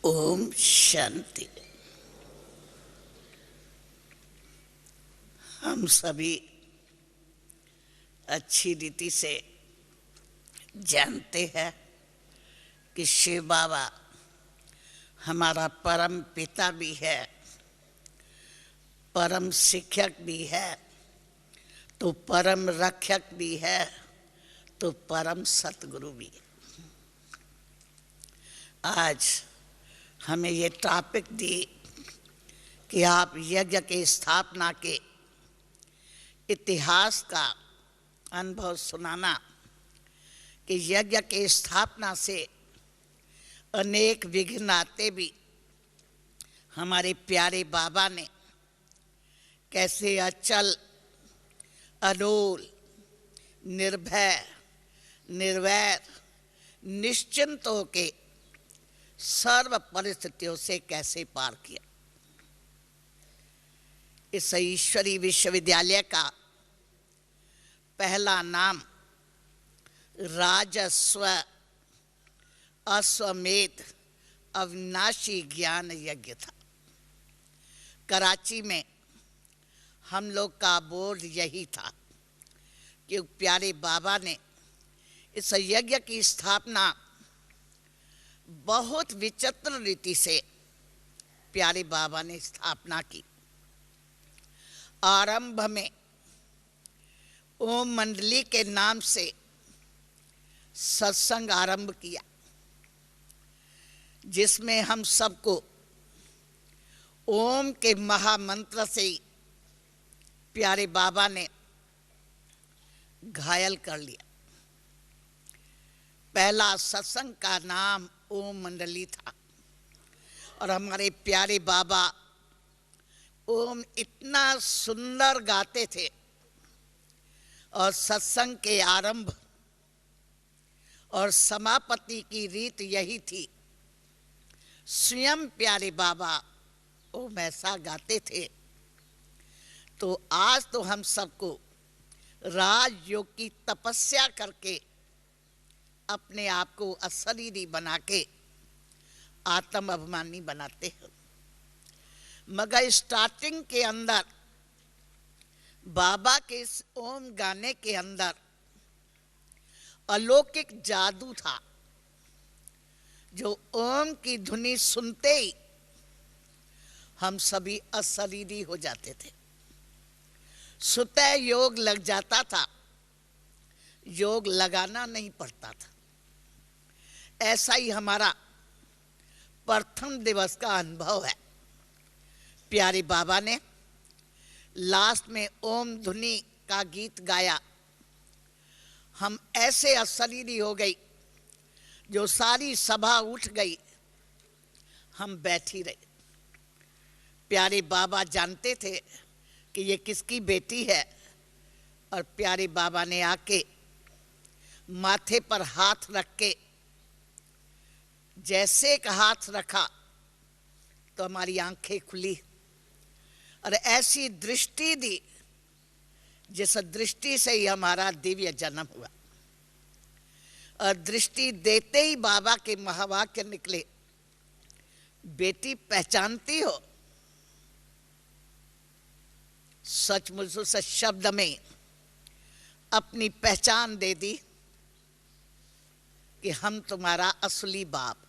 ओम शांति। हम सभी अच्छी रीति से जानते हैं कि शिव बाबा हमारा परम पिता भी है, परम शिक्षक भी है, तो परम रक्षक भी है, तो परम सतगुरु भी। आज हमें ये टॉपिक दी कि आप यज्ञ के स्थापना के इतिहास का अनुभव सुनाना कि यज्ञ के स्थापना से अनेक विघ्न आते भी हमारे प्यारे बाबा ने कैसे अचल, अडोल, निर्भय, निर्वैर, निश्चिंत होके सर्व परिस्थितियों से कैसे पार किया। इस ईश्वरी विश्वविद्यालय का पहला नाम राजस्व अश्वमेध अविनाशी ज्ञान यज्ञ था। कराची में हम लोग का बोर्ड यही था कि प्यारे बाबा ने इस यज्ञ की स्थापना बहुत विचित्र रीति से प्यारे बाबा ने स्थापना की। आरंभ में ओम मंडली के नाम से सत्संग आरंभ किया, जिसमें हम सबको ओम के महामंत्र से प्यारे बाबा ने घायल कर लिया। पहला सत्संग का नाम ओम मंडली था और हमारे प्यारे बाबा ओम इतना सुंदर गाते थे और सत्संग के आरंभ और समापति की रीत यही थी। स्वयं प्यारे बाबा ओम ऐसा गाते थे। तो आज तो हम सबको राजयोग की तपस्या करके अपने आप को अशरीरी बना के आत्म अभिमानी बनाते हैं, मगर स्टार्टिंग के अंदर बाबा के इस ओम गाने के अंदर अलौकिक जादू था, जो ओम की धुनी सुनते ही हम सभी अशरीरी हो जाते थे। स्वतः योग लग जाता था, योग लगाना नहीं पड़ता था। ऐसा ही हमारा प्रथम दिवस का अनुभव है। प्यारे बाबा ने लास्ट में ओम धुनी का गीत गाया। हम ऐसे अशरीरी हो गई, जो सारी सभा उठ गई, हम बैठी रहे। प्यारे बाबा जानते थे कि ये किसकी बेटी है, और प्यारे बाबा ने आके माथे पर हाथ रख के जैसे एक हाथ रखा तो हमारी आंखें खुली और ऐसी दृष्टि दी जिस दृष्टि से ही हमारा दिव्य जन्म हुआ। और दृष्टि देते ही बाबा के महावाक्य निकले, बेटी पहचानती हो? सचमुच उस शब्द में अपनी पहचान दे दी कि हम तुम्हारा असली बाप।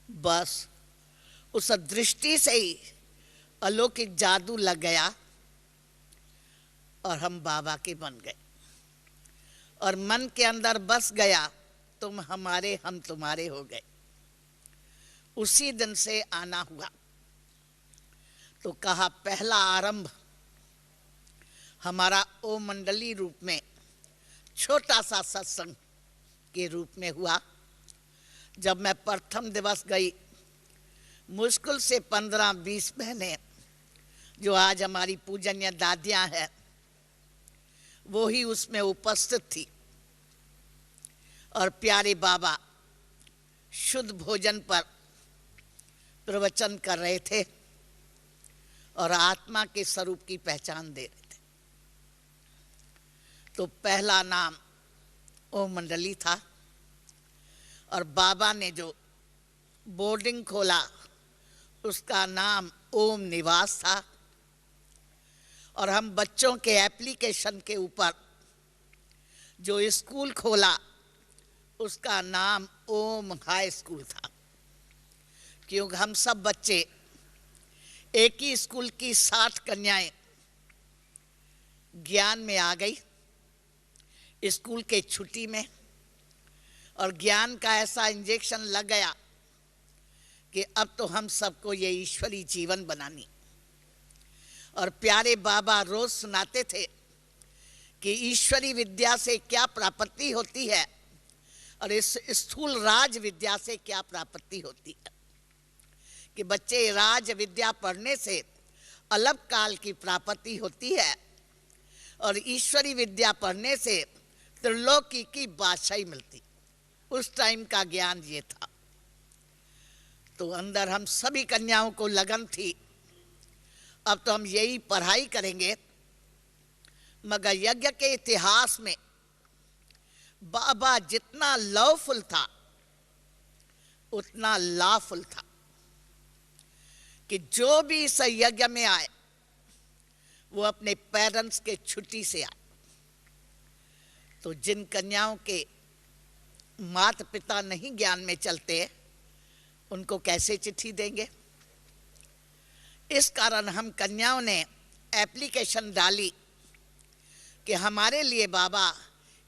बस उस दृष्टि से ही अलौकिक जादू लग गया और हम बाबा के बन गए और मन के अंदर बस गया, तुम हमारे हम तुम्हारे हो गए। उसी दिन से आना हुआ। तो कहा पहला आरंभ हमारा ओम मंडली रूप में छोटा सा सत्संग के रूप में हुआ। जब मैं प्रथम दिवस गई, मुश्किल से 15-20 बहनें जो आज हमारी पूजनीय दादियाँ हैं वो ही उसमें उपस्थित थी। और प्यारे बाबा शुद्ध भोजन पर प्रवचन कर रहे थे और आत्मा के स्वरूप की पहचान दे रहे थे। तो पहला नाम ओम मंडली था और बाबा ने जो बोर्डिंग खोला, उसका नाम ओम निवास था। और हम बच्चों के एप्लीकेशन के ऊपर जो स्कूल खोला, उसका नाम ओम हाई स्कूल था, क्योंकि हम सब बच्चे एक ही स्कूल की 60 कन्याएं ज्ञान में आ गई स्कूल के छुट्टी में, और ज्ञान का ऐसा इंजेक्शन लग गया कि अब तो हम सबको ये ईश्वरी जीवन बनानी। और प्यारे बाबा रोज सुनाते थे कि ईश्वरी विद्या से क्या प्राप्ति होती है और इस स्थूल राज विद्या से क्या प्राप्ति होती है। कि बच्चे राज विद्या पढ़ने से अलग काल की प्राप्ति होती है, और ईश्वरी विद्या पढ़ने से त्रिलोकी की बादशाही मिलती। उस टाइम का ज्ञान ये था। तो अंदर हम सभी कन्याओं को लगन थी, अब तो हम यही पढ़ाई करेंगे। मगर यज्ञ के इतिहास में बाबा जितना लवफुल था उतना लाफुल था, कि जो भी इस यज्ञ में आए वो अपने पेरेंट्स के छुट्टी से आए। तो जिन कन्याओं के माता पिता नहीं ज्ञान में चलते, उनको कैसे चिट्ठी देंगे। इस कारण हम कन्याओं ने एप्लीकेशन डाली कि हमारे लिए बाबा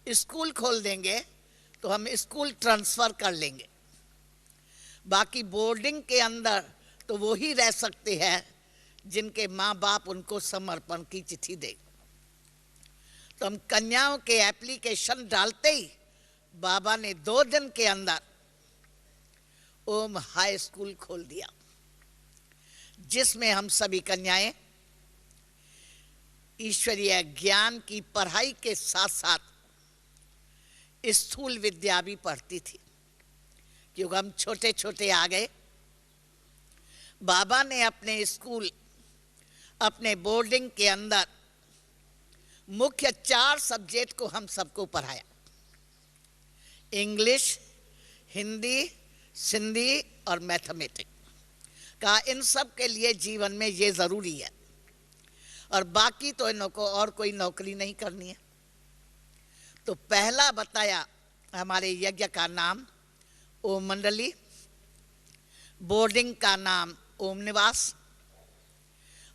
स्कूल खोल देंगे तो हम स्कूल ट्रांसफ़र कर लेंगे, बाकी बोर्डिंग के अंदर तो वो ही रह सकते हैं जिनके माँ बाप उनको समर्पण की चिट्ठी दें। तो हम कन्याओं के एप्लीकेशन डालते ही बाबा ने 2 दिन के अंदर ओम हाई स्कूल खोल दिया, जिसमें हम सभी कन्याएं ईश्वरीय ज्ञान की पढ़ाई के साथ साथ स्थूल विद्या भी पढ़ती थी। क्योंकि हम छोटे छोटे आ गए, बाबा ने अपने स्कूल, अपने बोर्डिंग के अंदर मुख्य 4 सब्जेक्ट को हम सबको पढ़ाया। इंग्लिश, हिंदी, सिंधी और मैथमेटिक्स का। इन सब के लिए जीवन में ये ज़रूरी है, और बाकी तो इनको और कोई नौकरी नहीं करनी है। तो पहला बताया हमारे यज्ञ का नाम ओम मंडली, बोर्डिंग का नाम ओम निवास,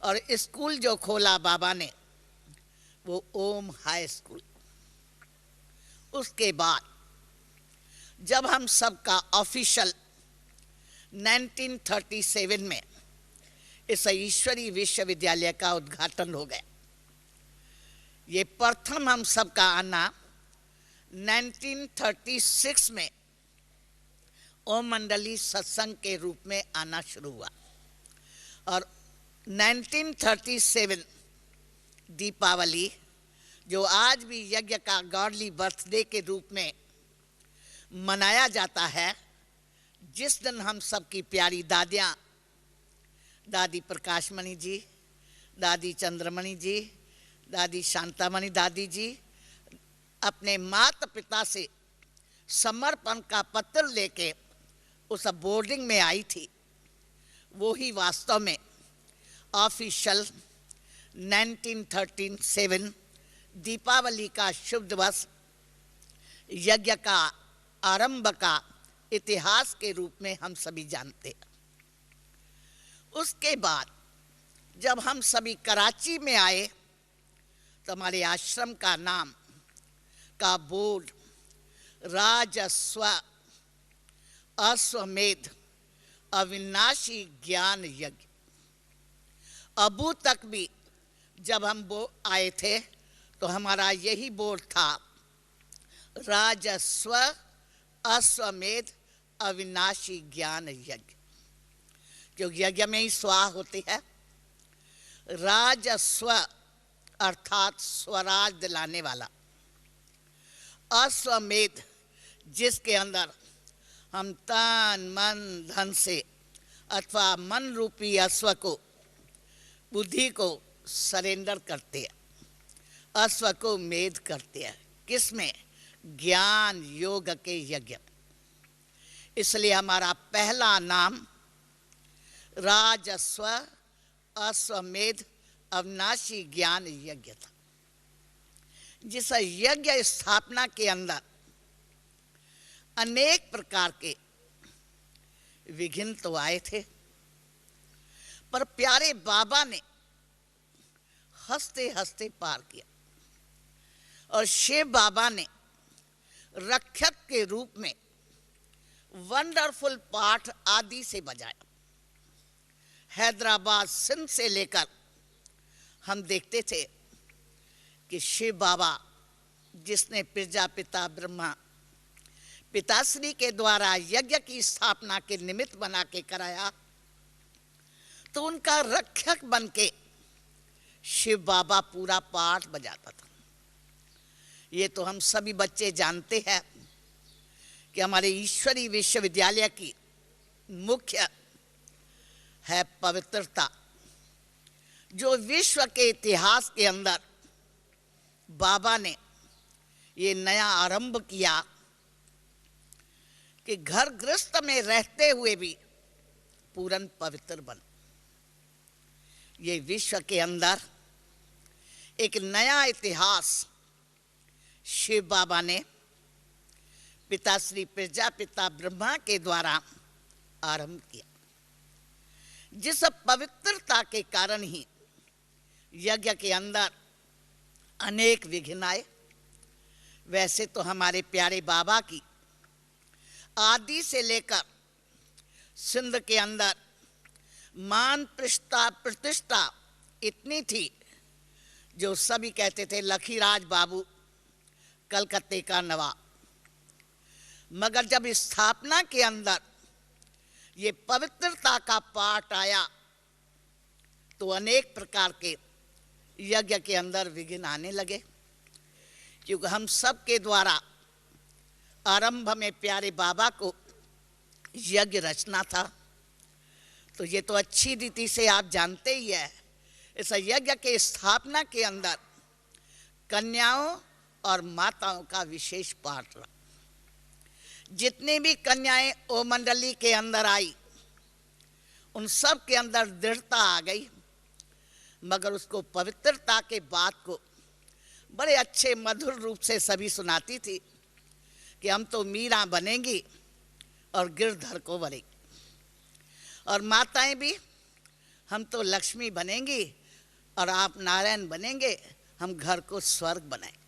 और स्कूल जो खोला बाबा ने वो ओम हाई स्कूल। उसके बाद जब हम सबका ऑफिशियल 1937 में इस ईश्वरी विश्वविद्यालय का उद्घाटन हो गया। ये प्रथम हम सबका आना 1936 में ओम मंडली सत्संग के रूप में आना शुरू हुआ, और 1937 दीपावली, जो आज भी यज्ञ का गॉडली बर्थडे के रूप में मनाया जाता है, जिस दिन हम सबकी प्यारी दादियाँ, दादी प्रकाशमणि जी, दादी चंद्रमणि जी, दादी शांतामणि दादी जी अपने माता पिता से समर्पण का पत्र लेके उस बोर्डिंग में आई थी, वो ही वास्तव में ऑफिशियल 1937 दीपावली का शुभ दिवस, यज्ञ का आरंभ का इतिहास के रूप में हम सभी जानते हैं। उसके बाद जब हम सभी कराची में आए तो हमारे आश्रम का नाम का बोर्ड राजस्व अश्वमेध अविनाशी ज्ञान यज्ञ। अबू तक भी जब हम आए थे तो हमारा यही बोर्ड था, राजस्व अश्वमेध अविनाशी ज्ञान यज्ञ। क्योंकि यज्ञ में ही स्वाहा होती है। राजस्व अर्थात स्वराज दिलाने वाला, अश्वमेध जिसके अंदर हम तन मन धन से अथवा मन रूपी अश्व को, बुद्धि को सरेंडर करते हैं, अश्व को मेध करते हैं। किसमें? ज्ञान योग के यज्ञ। इसलिए हमारा पहला नाम राजस्व अश्वमेध अविनाशी ज्ञान यज्ञ था। जिस यज्ञ स्थापना के अंदर अनेक प्रकार के विघ्न तो आए थे, पर प्यारे बाबा ने हंसते हंसते पार किया और शिव बाबा ने रक्षक के रूप में वंडरफुल पाठ आदि से बजाया। हैदराबाद सिंध से लेकर हम देखते थे कि शिव बाबा जिसने प्रजापिता ब्रह्मा पिताश्री के द्वारा यज्ञ की स्थापना के निमित्त बना के कराया, तो उनका रक्षक बन के शिव बाबा पूरा पाठ बजाता था। ये तो हम सभी बच्चे जानते हैं कि हमारे ईश्वरी विश्वविद्यालय की मुख्य है पवित्रता, जो विश्व के इतिहास के अंदर बाबा ने ये नया आरंभ किया कि घर गृहस्थ में रहते हुए भी पूर्ण पवित्र बन। ये विश्व के अंदर एक नया इतिहास शिव बाबा ने पिताश्री प्रजापिता ब्रह्मा के द्वारा आरंभ किया, जिस पवित्रता के कारण ही यज्ञ के अंदर अनेक विघ्न आए। वैसे तो हमारे प्यारे बाबा की आदि से लेकर सिंध के अंदर मान प्रतिष्ठा इतनी थी, जो सभी कहते थे लखीराज बाबू कलकत्ते का नवाब। मगर जब स्थापना के अंदर ये पवित्रता का पाठ आया, तो अनेक प्रकार के यज्ञ के अंदर विघ्न आने लगे, क्योंकि हम सब के द्वारा आरंभ में प्यारे बाबा को यज्ञ रचना था। तो ये तो अच्छी रीति से आप जानते ही है, इस यज्ञ के स्थापना के अंदर कन्याओं और माताओं का विशेष पाठ रहा। जितनी भी कन्याएं ओ मंडली के अंदर आई, उन सब के अंदर दृढ़ता आ गई, मगर उसको पवित्रता के बात को बड़े अच्छे मधुर रूप से सभी सुनाती थी कि हम तो मीरा बनेंगी और गिरधर को बनेंगी, और माताएं भी हम तो लक्ष्मी बनेंगी और आप नारायण बनेंगे, हम घर को स्वर्ग बनाएंगे।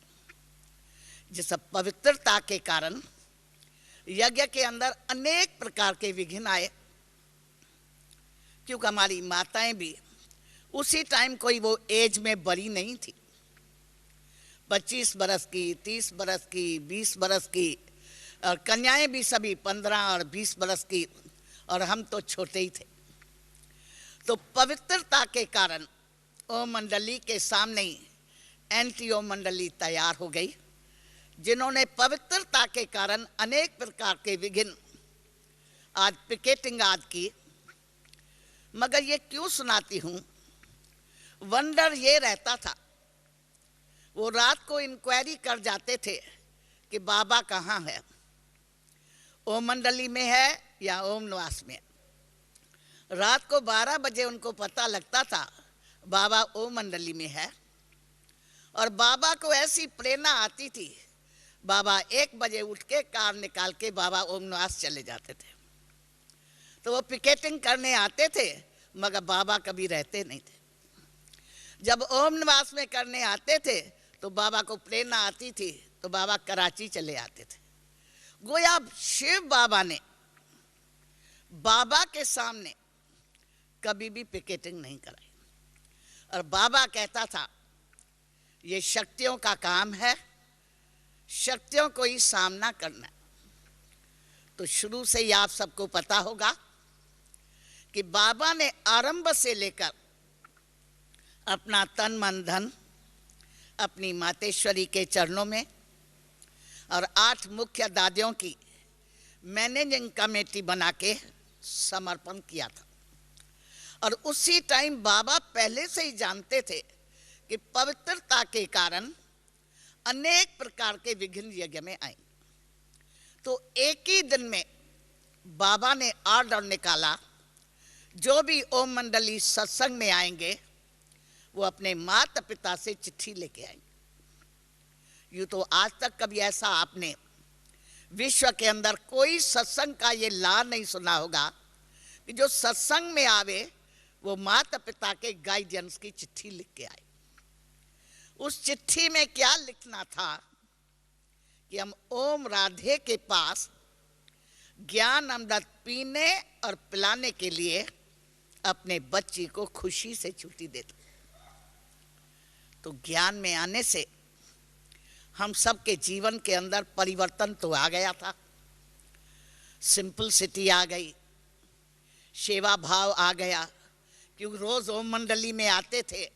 जिस पवित्रता के कारण यज्ञ के अंदर अनेक प्रकार के विघ्न आए, क्योंकि हमारी माताएं भी उसी टाइम कोई वो एज में बड़ी नहीं थी, 25 बरस की, 30 बरस की, 20 बरस की, और कन्याएं भी सभी 15 और 20 बरस की, और हम तो छोटे ही थे। तो पवित्रता के कारण ओम मंडली के सामने ही एंटी ओम मंडली तैयार हो गई, जिन्होंने पवित्रता के कारण अनेक प्रकार के विघ्न आज पिकेटिंग आज की। मगर ये क्यों सुनाती हूँ, वंडर ये रहता था, वो रात को इंक्वायरी कर जाते थे कि बाबा कहाँ है, ओम मंडली में है या ओम निवास में। रात को 12 बजे उनको पता लगता था बाबा ओम मंडली में है, और बाबा को ऐसी प्रेरणा आती थी, बाबा 1 बजे उठ के कार निकाल के बाबा ओम निवास चले जाते थे। तो वो पिकेटिंग करने आते थे, मगर बाबा कभी रहते नहीं थे। जब ओम निवास में करने आते थे तो बाबा को प्रेरणा आती थी, तो बाबा कराची चले आते थे। गोया शिव बाबा ने बाबा के सामने कभी भी पिकेटिंग नहीं कराई, और बाबा कहता था ये शक्तियों का काम है, शक्तियों को ही सामना करना। तो शुरू से ही आप सबको पता होगा कि बाबा ने आरंभ से लेकर अपना तन मन धन अपनी मातेश्वरी के चरणों में और 8 मुख्य दादियों की मैनेजिंग कमेटी बना के समर्पण किया था। और उसी टाइम बाबा पहले से ही जानते थे कि पवित्रता के कारण अनेक प्रकार के विघ्न यज्ञ में आए। तो एक ही दिन में बाबा ने ऑर्डर निकाला, जो भी ओम मंडली सत्संग में आएंगे वो अपने माता पिता से चिट्ठी लेके आएंगे। यूँ तो आज तक कभी ऐसा आपने विश्व के अंदर कोई सत्संग का ये ला नहीं सुना होगा कि जो सत्संग में आवे वो माता पिता के गाइडेंस की चिट्ठी लिख के आए। उस चिट्ठी में क्या लिखना था कि हम ओम राधे के पास ज्ञान अमृत पीने और पिलाने के लिए अपने बच्ची को खुशी से छुट्टी देते। तो ज्ञान में आने से हम सबके जीवन के अंदर परिवर्तन तो आ गया था, सिंपलिसिटी आ गई, सेवा भाव आ गया। क्योंकि रोज ओम मंडली में आते थे,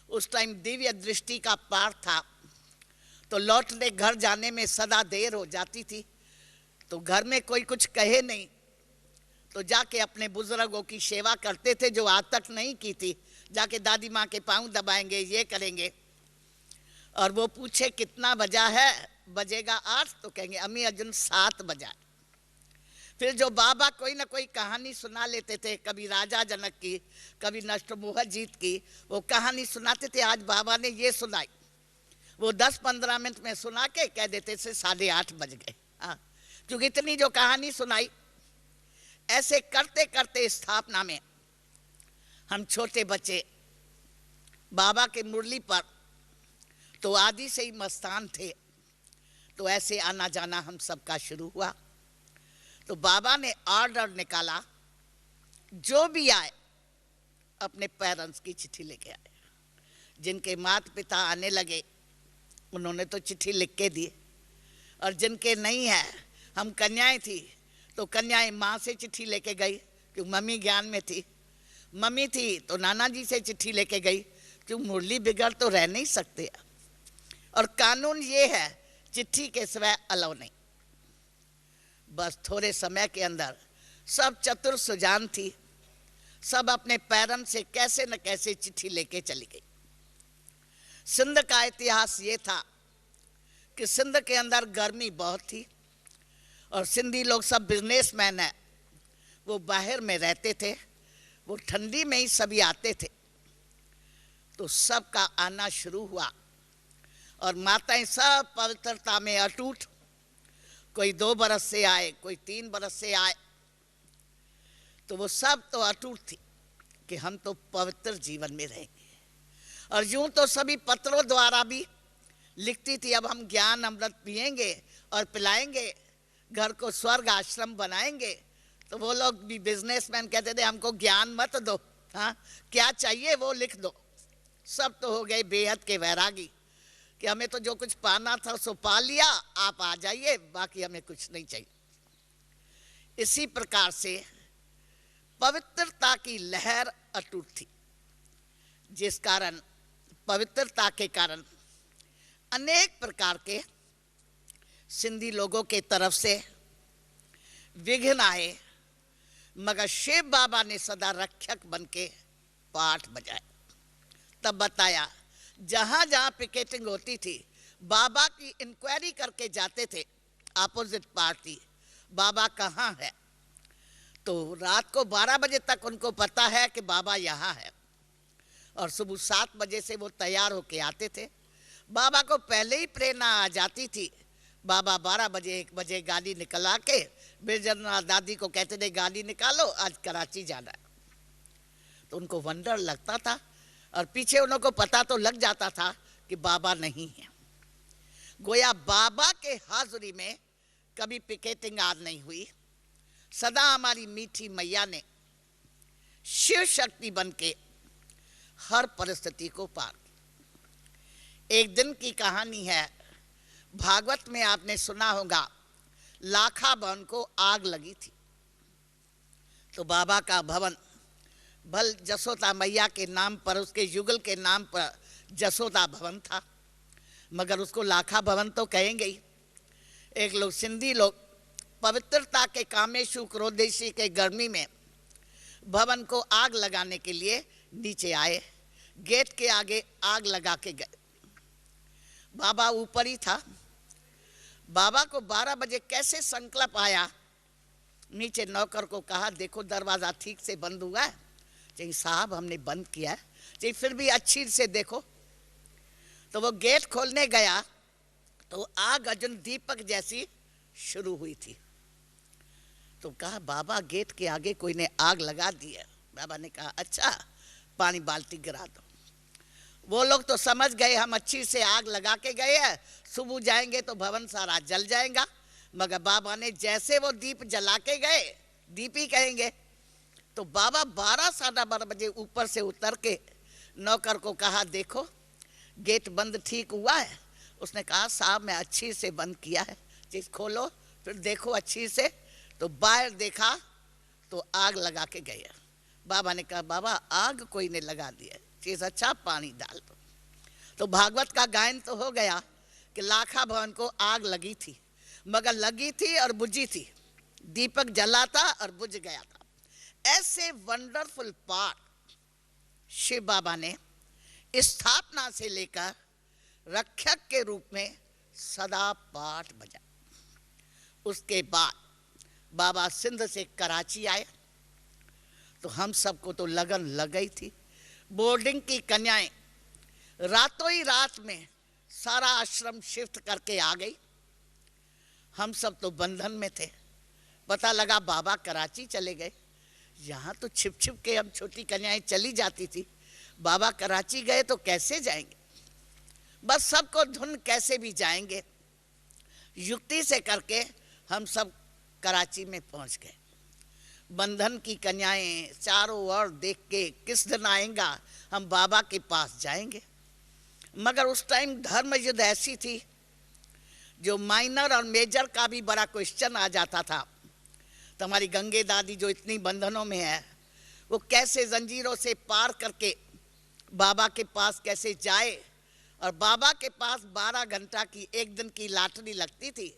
उस टाइम दिव्य दृष्टि का पाठ था, तो लौटने घर जाने में सदा देर हो जाती थी। तो घर में कोई कुछ कहे नहीं तो जाके अपने बुजुर्गों की सेवा करते थे, जो आज तक नहीं की थी। जाके दादी माँ के पाँव दबाएंगे, ये करेंगे, और वो पूछे कितना बजा है, बजेगा 8, तो कहेंगे अम्मी अर्जुन 7 बजा। फिर जो बाबा कोई ना कोई कहानी सुना लेते थे, कभी राजा जनक की, कभी नष्टमोह जीत की, वो कहानी सुनाते थे। आज बाबा ने ये सुनाई, वो 10-15 मिनट में सुना के कह देते थे 8:30 बज गए। हाँ, क्योंकि इतनी जो कहानी सुनाई। ऐसे करते करते स्थापना में हम छोटे बच्चे बाबा के मुरली पर तो आदि से ही मस्तान थे, तो ऐसे आना जाना हम सबका शुरू हुआ। तो बाबा ने ऑर्डर निकाला, जो भी आए अपने पेरेंट्स की चिट्ठी लेके आए। जिनके माता पिता आने लगे उन्होंने तो चिट्ठी लिख के दी, और जिनके नहीं है, हम कन्याएं थी तो कन्याएं माँ से चिट्ठी लेके गई, क्योंकि मम्मी ज्ञान में थी। मम्मी थी तो नाना जी से चिट्ठी लेके गई, क्योंकि मुरली बिगड़ तो रह नहीं सकते। और कानून ये है, चिट्ठी के सिवाय अलाउ नहीं। बस थोड़े समय के अंदर सब चतुर सुजान थी, सब अपने पेरेंट्स से कैसे न कैसे चिट्ठी लेके चली गई। सिंध का इतिहास ये था कि सिंध के अंदर गर्मी बहुत थी, और सिंधी लोग सब बिजनेसमैन है, वो बाहर में रहते थे, वो ठंडी में ही सभी आते थे। तो सबका आना शुरू हुआ, और माताएं सब पवित्रता में अटूट, कोई 2 बरस से आए, कोई 3 बरस से आए, तो वो सब तो अटूट थी कि हम तो पवित्र जीवन में रहेंगे। और यूं तो सभी पत्रों द्वारा भी लिखती थी, अब हम ज्ञान अमृत पिएंगे और पिलाएंगे, घर को स्वर्ग आश्रम बनाएंगे। तो वो लोग भी बिजनेसमैन कहते थे हमको ज्ञान मत दो, हाँ क्या चाहिए वो लिख दो। सब तो हो गए बेहद के वैरागी कि हमें तो जो कुछ पाना था सो पा लिया, आप आ जाइए, बाकी हमें कुछ नहीं चाहिए। इसी प्रकार से पवित्रता की लहर अटूट थी, जिस कारण पवित्रता के कारण अनेक प्रकार के सिंधी लोगों के तरफ से विघ्न आए, मगर शिव बाबा ने सदा रक्षक बन के पाठ बजाए। तब बताया, जहां जहां पिकेटिंग होती थी बाबा की इंक्वायरी करके जाते थे अपोजिट पार्टी, बाबा कहाँ है। तो रात को 12 बजे तक उनको पता है कि बाबा यहाँ है, और सुबह 7 बजे से वो तैयार होके आते थे। बाबा को पहले ही प्रेरणा आ जाती थी। बाबा 12 बजे 1 बजे गाड़ी निकला के बिरजरनाथ दादी को कहते थे गाड़ी निकालो, आज कराची जाना है। तो उनको वंडर लगता था, और पीछे उन लोगों को पता तो लग जाता था कि बाबा नहीं है। गोया बाबा के हाजिरी में कभी पिकेटिंग आज नहीं हुई। सदा हमारी मीठी मैया ने शिव शक्ति बन के हर परिस्थिति को पार। एक दिन की कहानी है, भागवत में आपने सुना होगा, लाखा भवन को आग लगी थी। तो बाबा का भवन भल जसोदा मैया के नाम पर, उसके युगल के नाम पर जसोदा भवन था, मगर उसको लाखा भवन तो कहेंगे ही। एक लोग सिंधी लोग पवित्रता के कामेशु क्रोधेशी के गर्मी में भवन को आग लगाने के लिए नीचे आए, गेट के आगे आग लगा के गए। बाबा ऊपर ही था। बाबा को 12 बजे कैसे संकल्प आया नीचे नौकर को कहा देखो दरवाज़ा ठीक से बंद हुआ है। चाहिए साहब हमने बंद किया है। चाहिए फिर भी अच्छी से देखो। तो वो गेट खोलने गया तो आग अर्जुन दीपक जैसी शुरू हुई थी। तो कहा बाबा गेट के आगे कोई ने आग लगा दी है। बाबा ने कहा अच्छा पानी बाल्टी गिरा दो। वो लोग तो समझ गए हम अच्छी से आग लगा के गए हैं, सुबह जाएंगे तो भवन सारा जल जाएगा। मगर बाबा ने जैसे वो दीप जला के गए, दीप ही कहेंगे, तो बाबा 12-12:30 बजे ऊपर से उतर के नौकर को कहा देखो गेट बंद ठीक हुआ है। उसने कहा साहब मैं अच्छी से बंद किया है, चीज खोलो फिर देखो अच्छी से। तो बाहर देखा तो आग लगा के गए। बाबा ने कहा बाबा आग कोई ने लगा दिया, चीज अच्छा पानी डाल दो। तो भागवत का गायन तो हो गया कि लाखा भवन को आग लगी थी, मगर लगी थी और बुझी थी, दीपक जला था और बुझ गया था। ऐसे वंडरफुल पाठ शिव बाबा ने स्थापना से लेकर रक्षक के रूप में सदा पाठ बजा। उसके बाद बाबा सिंध से कराची आए तो हम सबको तो लगन लग गई थी। बोर्डिंग की कन्याएं रातों ही रात में सारा आश्रम शिफ्ट करके आ गई। हम सब तो बंधन में थे। पता लगा बाबा कराची चले गए। यहाँ तो छिप छिप के हम छोटी कन्याएं चली जाती थी, बाबा कराची गए तो कैसे जाएंगे। बस सबको धुन कैसे भी जाएंगे, युक्ति से करके हम सब कराची में पहुंच गए। बंधन की कन्याएं चारों ओर देख के किस दिन आएगा हम बाबा के पास जाएंगे। मगर उस टाइम धर्म युद्ध ऐसी थी जो माइनर और मेजर का भी बड़ा क्वेश्चन आ जाता था। तो हमारी गंगे दादी जो इतनी बंधनों में है, वो कैसे जंजीरों से पार करके बाबा के पास कैसे जाए। और बाबा के पास 12 घंटा की एक दिन की लॉटरी लगती थी,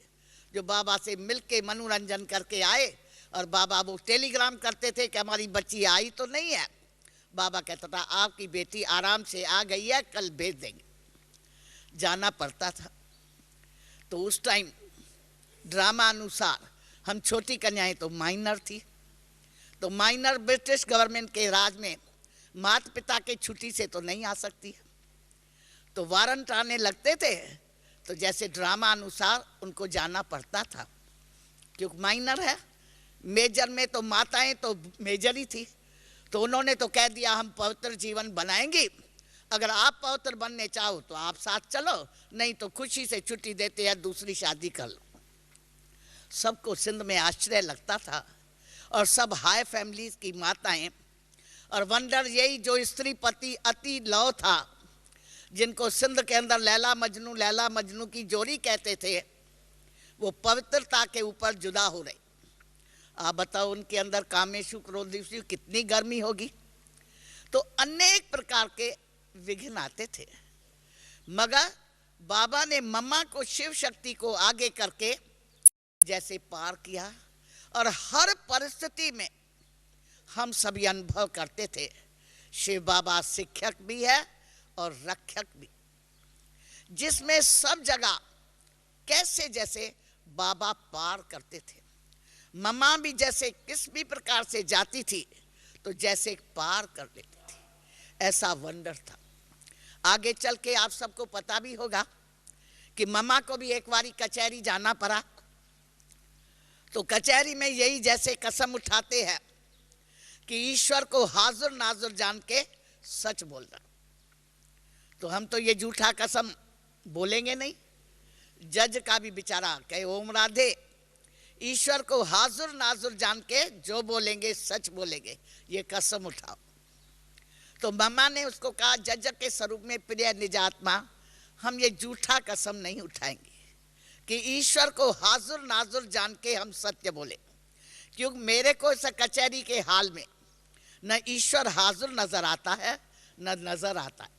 जो बाबा से मिल के मनोरंजन करके आए। और बाबा वो टेलीग्राम करते थे कि हमारी बच्ची आई तो नहीं है। बाबा कहता था आपकी बेटी आराम से आ गई है, कल भेज देंगे। जाना पड़ता था। तो उस टाइम ड्रामा अनुसार हम छोटी कन्याएं तो माइनर थी, तो माइनर ब्रिटिश गवर्नमेंट के राज में माता पिता के छुट्टी से तो नहीं आ सकती। तो वारंट आने लगते थे, तो जैसे ड्रामा अनुसार उनको जाना पड़ता था, क्योंकि माइनर है। मेजर में तो माताएं तो मेजर ही थी, तो उन्होंने तो कह दिया हम पवित्र जीवन बनाएंगे, अगर आप पवित्र बनने चाहो तो आप साथ चलो, नहीं तो खुशी से छुट्टी देते हैं, दूसरी शादी कर लो। सबको सिंध में आश्चर्य लगता था। और सब हाई फैमिलीज की माताएं, और वंडर यही जो स्त्री पति अति लौ था, जिनको सिंध के अंदर लैला मजनू की जोड़ी कहते थे, वो पवित्रता के ऊपर जुदा हो रहे। आप बताओ उनके अंदर कामेशु क्रोधेशु कितनी गर्मी होगी। तो अनेक प्रकार के विघ्न आते थे, मगर बाबा ने मम्मा को शिव शक्ति को आगे करके जैसे पार किया। और हर परिस्थिति में हम सभी अनुभव करते थे शिव बाबा शिक्षक भी है और रक्षक भी, जिसमें सब जगह कैसे जैसे बाबा पार करते थे। मम्मा भी जैसे किस भी प्रकार से जाती थी तो जैसे पार कर लेती थी, ऐसा वंडर था। आगे चल के आप सबको पता भी होगा कि मम्मा को भी एक बारी कचहरी जाना पड़ा। तो कचहरी में यही जैसे कसम उठाते हैं कि ईश्वर को हाजुर नाजुर जान के सच बोलना। तो हम तो ये झूठा कसम बोलेंगे नहीं। जज का भी बेचारा कहे ओम राधे, ईश्वर को हाजुर नाजुर जान के जो बोलेंगे सच बोलेंगे, ये कसम उठाओ। तो मम्मा ने उसको कहा जज के स्वरूप में प्रिय निजात्मा, हम ये झूठा कसम नहीं उठाएंगे कि ईश्वर को हाजुर नाजुर जान के हम सत्य बोले, क्योंकि मेरे को इस कचहरी के हाल में न ईश्वर हाजुर नजर आता है न नजर आता है।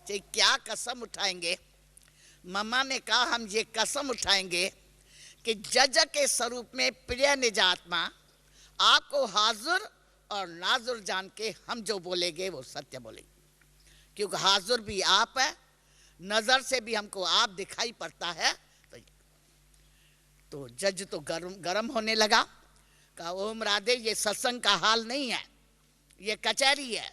चाहे क्या कसम उठाएंगे। मम्मा ने कहा हम ये कसम उठाएंगे कि जज के स्वरूप में प्रिय निजात्मा आपको हाजुर और नाजुर जान के हम जो बोलेंगे वो सत्य बोलेंगे, क्योंकि हाजुर भी आप है, नजर से भी हमको आप दिखाई पड़ता है। तो जज तो गरम होने लगा। कहा ओम राधे, ये सत्संग का हाल नहीं है, ये कचहरी है।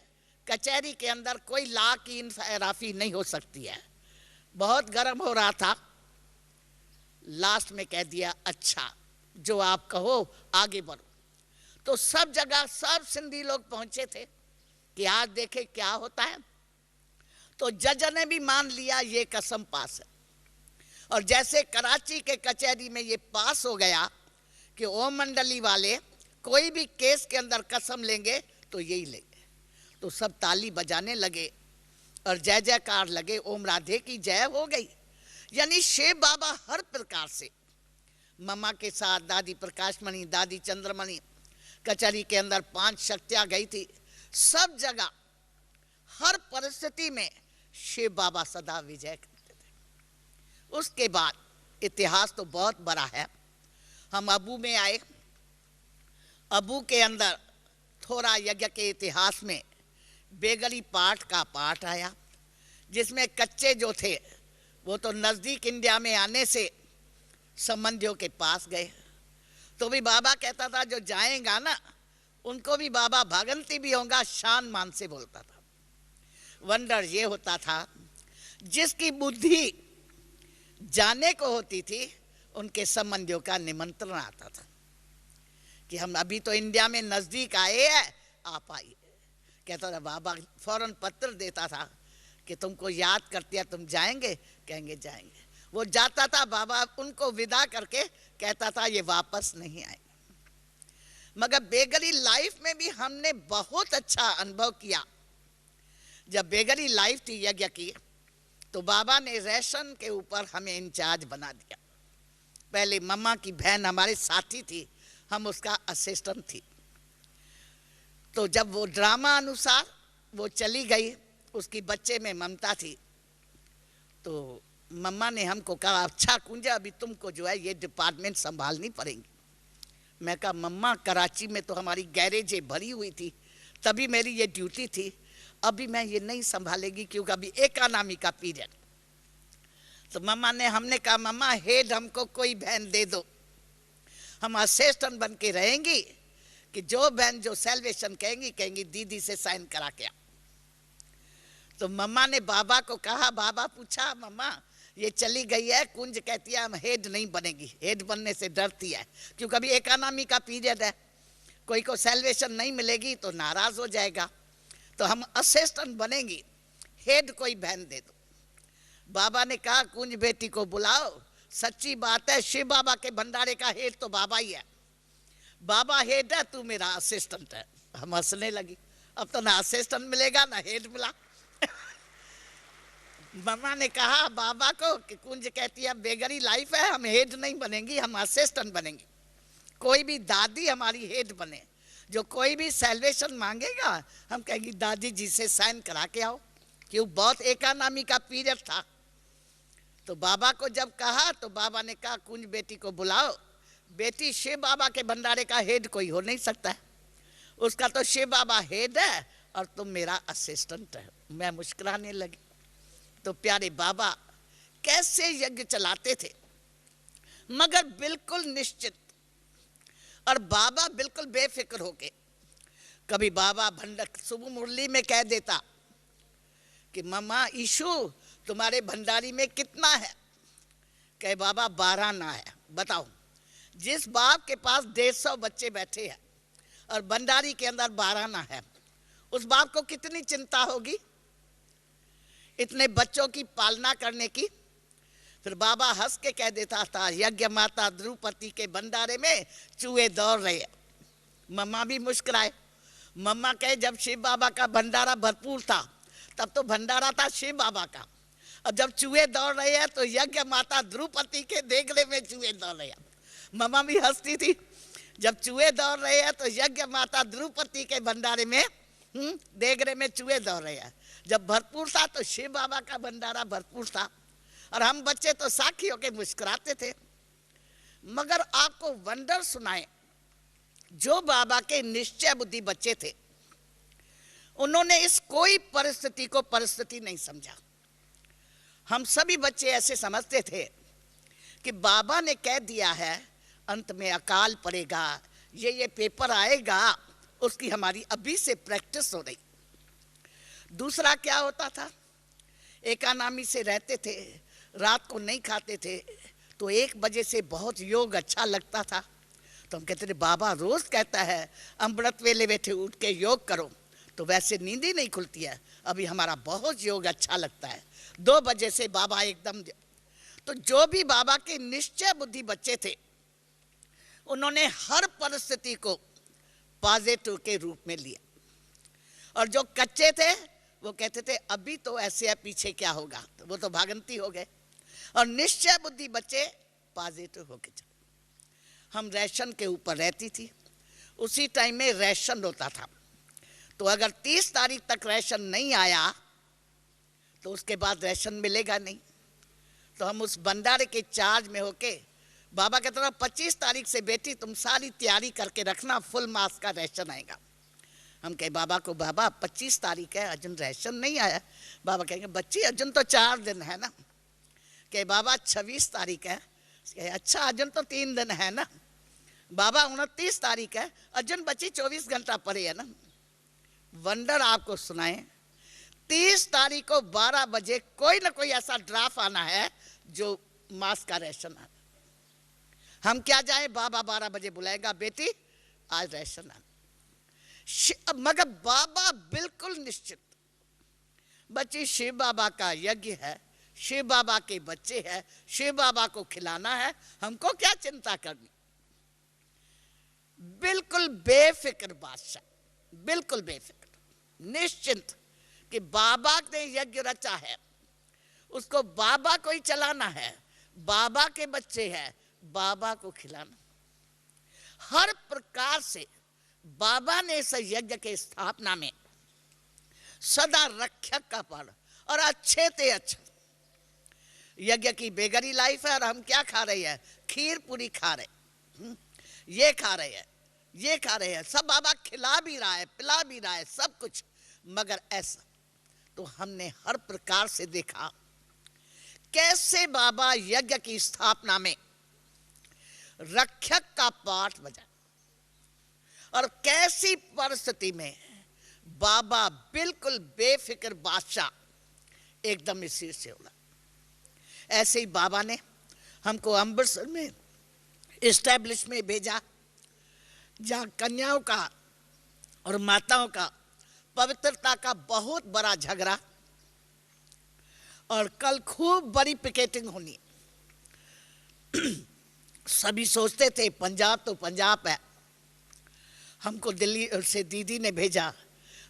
कचहरी के अंदर कोई ला की इंसाफी नहीं हो सकती है। बहुत गर्म हो रहा था। लास्ट में कह दिया अच्छा जो आप कहो आगे बढ़ो। तो सब जगह सब सिंधी लोग पहुंचे थे कि आज देखे क्या होता है। तो जज ने भी मान लिया ये कसम पास है। और जैसे कराची के कचहरी में ये पास हो गया कि ओम मंडली वाले कोई भी केस के अंदर कसम लेंगे तो यही लेंगे, तो सब ताली बजाने लगे और जय जयकार लगे, ओम राधे की जय हो गई। यानी शिव बाबा हर प्रकार से मम्मा के साथ, दादी प्रकाशमणि, दादी चंद्रमणि, कचहरी के अंदर 5 शक्तियां गई थी, सब जगह हर परिस्थिति में शिव बाबा सदा विजय करते थे। उसके बाद इतिहास तो बहुत बड़ा है। हम अबू में आए। अबू के अंदर थोड़ा यज्ञ के इतिहास में बेगरी पाठ का पाठ आया, जिसमें कच्चे जो थे वो तो नज़दीक इंडिया में आने से संबंधियों के पास गए। तो भी बाबा कहता था जो जाएगा ना उनको भी बाबा भागंती भी होगा, शान मान से बोलता था। वंडर ये होता था जिसकी बुद्धि जाने को होती थी उनके संबंधियों का निमंत्रण आता था कि हम अभी तो इंडिया में नज़दीक आए हैं, आप आइए। कहता था बाबा, फौरन पत्र देता था कि तुमको याद करती है, तुम जाएंगे? कहेंगे जाएंगे। वो जाता था, बाबा उनको विदा करके कहता था ये वापस नहीं आएंगे। मगर बेगरी लाइफ में भी हमने बहुत अच्छा अनुभव किया। जब बेगरी लाइफ थी यज्ञ की तो बाबा ने रेशन के ऊपर हमें इंचार्ज बना दिया। पहले मम्मा की बहन हमारे साथी थी, हम उसका असिस्टेंट थी। तो जब वो ड्रामा अनुसार वो चली गई, उसकी बच्चे में ममता थी, तो मम्मा ने हमको कहा अच्छा कुंजा अभी तुमको जो है ये डिपार्टमेंट संभालनी पड़ेगी। मैं कहा मम्मा कराची में तो हमारी गैरेजें भरी हुई थी, तभी मेरी ये ड्यूटी थी, अभी मैं ये नहीं संभालेगी क्योंकि अभी इकोनॉमी का पीरियड। तो हमने कहा मम्मा हेड हमको कोई बहन दे दो, हम असिस्टेंट बन के रहेंगी कि जो बहन जो सेल्वेशन कहेंगी दीदी से साइन करा के। तो मम्मा ने बाबा को कहा, बाबा पूछा मम्मा ये चली गई है, कुंज कहती है हम हेड नहीं बनेगी, हेड बनने से डरती है क्योंकि अभी इकोनॉमी का पीरियड है, कोई को सेल्वेशन नहीं मिलेगी तो नाराज हो जाएगा, तो हम असिस्टेंट बनेंगी, हेड कोई बहन दे दो। बाबा ने कहा कुंज बेटी को बुलाओ, सच्ची बात है शिव बाबा के भंडारे का हेड तो बाबा ही है, बाबा हेड है, तू मेरा असिस्टेंट है। हम हंसने लगी, अब तो ना असिस्टेंट मिलेगा ना हेड मिला। मम्मा ने कहा बाबा को कि कुंज कहती है बेगरी लाइफ है, हम हेड नहीं बनेंगी, हम असिस्टेंट बनेंगी, कोई भी दादी हमारी हेड बने, जो कोई भी सेल्वेशन मांगेगा हम कहेंगे दादी जी से साइन करा के आओ, क्यों बहुत इकोनॉमी का पीरियड था। तो बाबा को जब कहा तो बाबा ने कहा कुंज बेटी को बुलाओ, बेटी शिव बाबा के भंडारे का हेड कोई हो नहीं सकता है, उसका तो शिव बाबा हेड है और तुम मेरा असिस्टेंट है। मैं मुस्कुराने लगी। तो प्यारे बाबा कैसे यज्ञ चलाते थे, मगर बिल्कुल निश्चित, और बाबा बिल्कुल बेफिक्र होके। कभी बाबा सुबह मुरली में कह देता कि मम्मा ईशु तुम्हारे भंडारी में कितना है? कहे बाबा 12 ना है। बताओ, जिस बाप के पास 150 बच्चे बैठे हैं और भंडारी के अंदर 12 ना है, उस बाप को कितनी चिंता होगी इतने बच्चों की पालना करने की। फिर बाबा हंस के कह देता था यज्ञ माता द्रौपदी के भंडारे में चूहे दौड़ रहे हैं। मम्मा भी मुस्कुराए। मम्मा कहे जब शिव बाबा का भंडारा भरपूर था तब तो भंडारा था शिव बाबा का, अब जब चूहे दौड़ रहे हैं तो यज्ञ माता द्रौपदी के देगले में चूहे दौड़ रहे हैं। मम्मा भी हंसती थी, जब चूहे दौड़ रहे हैं तो यज्ञ माता द्रौपदी के भंडारे में देगले में चूहे दौड़ रहे हैं। जब भरपूर था तो शिव बाबा का भंडारा भरपूर था और हम बच्चे तो साखी होके मुस्कुराते थे। मगर आपको वंडर सुनाए, जो बाबा के निश्चय बुद्धि बच्चे थे उन्होंने इस कोई परिस्थिति को परिस्थिति नहीं समझा। हम सभी बच्चे ऐसे समझते थे कि बाबा ने कह दिया है अंत में अकाल पड़ेगा, ये पेपर आएगा, उसकी हमारी अभी से प्रैक्टिस हो रही। दूसरा क्या होता था, एकानामी से रहते थे, रात को नहीं खाते थे, तो 1 बजे से बहुत योग अच्छा लगता था। तो हम कहते थे बाबा रोज कहता है अमृत वेले बैठे उठ के योग करो, तो वैसे नींद ही नहीं खुलती है, अभी हमारा बहुत योग अच्छा लगता है। 2 बजे से बाबा एकदम। तो जो भी बाबा के निश्चय बुद्धि बच्चे थे, उन्होंने हर परिस्थिति को पॉजिटिव के रूप में लिया, और जो कच्चे थे वो कहते थे अभी तो ऐसे है, पीछे क्या होगा, तो वो तो भागंती हो गए। और निश्चय बुद्धि बच्चे पॉजिटिव होके चले। हम राशन के ऊपर रहती थी, उसी टाइम में राशन होता था, तो अगर 30 तारीख तक राशन नहीं आया तो उसके बाद राशन मिलेगा नहीं। तो हम उस भंडारे के चार्ज में होके बाबा कहते रहा 25 तारीख से बेटी तुम सारी तैयारी करके रखना, फुल मास का राशन आएगा। हम कहे बाबा को, बाबा 25 तारीख है, अर्जुन राशन नहीं आया। बाबा कहेंगे बच्ची अर्जुन तो 4 दिन है ना। कहे बाबा 26 तारीख है। अच्छा अर्जुन तो 3 दिन है ना। बाबा 29 तारीख है, अर्जुन बच्ची 24 घंटा पड़े है ना। वंडर आपको सुनाए, 30 तारीख को 12 बजे कोई ना कोई ऐसा ड्राफ्ट आना है जो मास का राशन आना। हम क्या जाए, बाबा 12 बजे बुलाएगा बेटी आज राशन आना। मगर बाबा बिल्कुल निश्चित, बच्ची शिव बाबा का यज्ञ है, शिव बाबा के बच्चे हैं, शिव बाबा को खिलाना है, हमको क्या चिंता करनी। बिल्कुल बेफिक्र बादशाह, बिल्कुल बेफिक्र, निश्चिंत कि बाबा ने यज्ञ रचा है, उसको बाबा को ही चलाना है, बाबा के बच्चे हैं, बाबा को खिलाना। हर प्रकार से बाबा ने इस यज्ञ के स्थापना में सदा रक्षक का पद, और अच्छे ते अच्छा। यज्ञ की बेगरी लाइफ है, और हम क्या खा रहे हैं, खीर पूरी खा रहे, ये खा रहे हैं, ये खा रहे हैं, सब बाबा खिला भी रहा है, पिला भी रहा है, सब कुछ। मगर ऐसा तो हमने हर प्रकार से देखा कैसे बाबा यज्ञ की स्थापना में रक्षक का पाठ बजा, और कैसी परिस्थिति में बाबा बिल्कुल बेफिक्र बादशाह एकदम इसी से उड़ा। ऐसे ही बाबा ने हमको अमृतसर में इस्टेब्लिश में भेजा, जहाँ कन्याओं का और माताओं का पवित्रता का बहुत बड़ा झगड़ा, और कल खूब बड़ी पिकेटिंग होनी। सभी सोचते थे पंजाब तो पंजाब है। हमको दिल्ली से दीदी ने भेजा,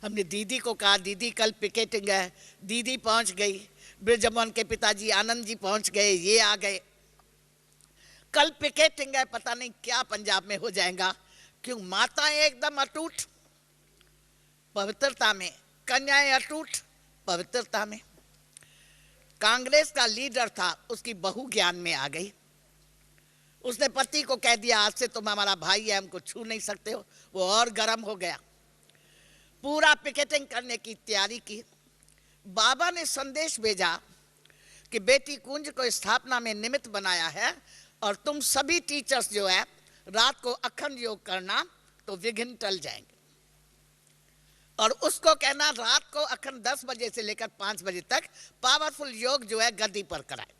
हमने दीदी को कहा दीदी कल पिकेटिंग है। दीदी पहुंच गई, ब्रजमोहन के पिताजी आनंद जी पहुंच गए, ये आ गए, कल पिकेटिंग है, पता नहीं क्या पंजाब में हो जाएगा। क्यों, माताएं एकदम अटूट पवित्रता में, कन्याएं अटूट पवित्रता में। कांग्रेस का लीडर था, उसकी बहू ज्ञान में आ गई, उसने पति को कह दिया आज से तुम हमारा भाई है, हमको छू नहीं सकते हो। वो और गर्म हो गया, पूरा पिकेटिंग करने की तैयारी की। बाबा ने संदेश भेजा कि बेटी कुंज को स्थापना में निमित्त बनाया है, और तुम सभी टीचर्स जो है रात को अखंड योग करना, तो विघ्न टल जाएंगे। और उसको कहना रात को अखंड 10 बजे से लेकर 5 बजे तक पावरफुल योग जो है गद्दी पर कराए।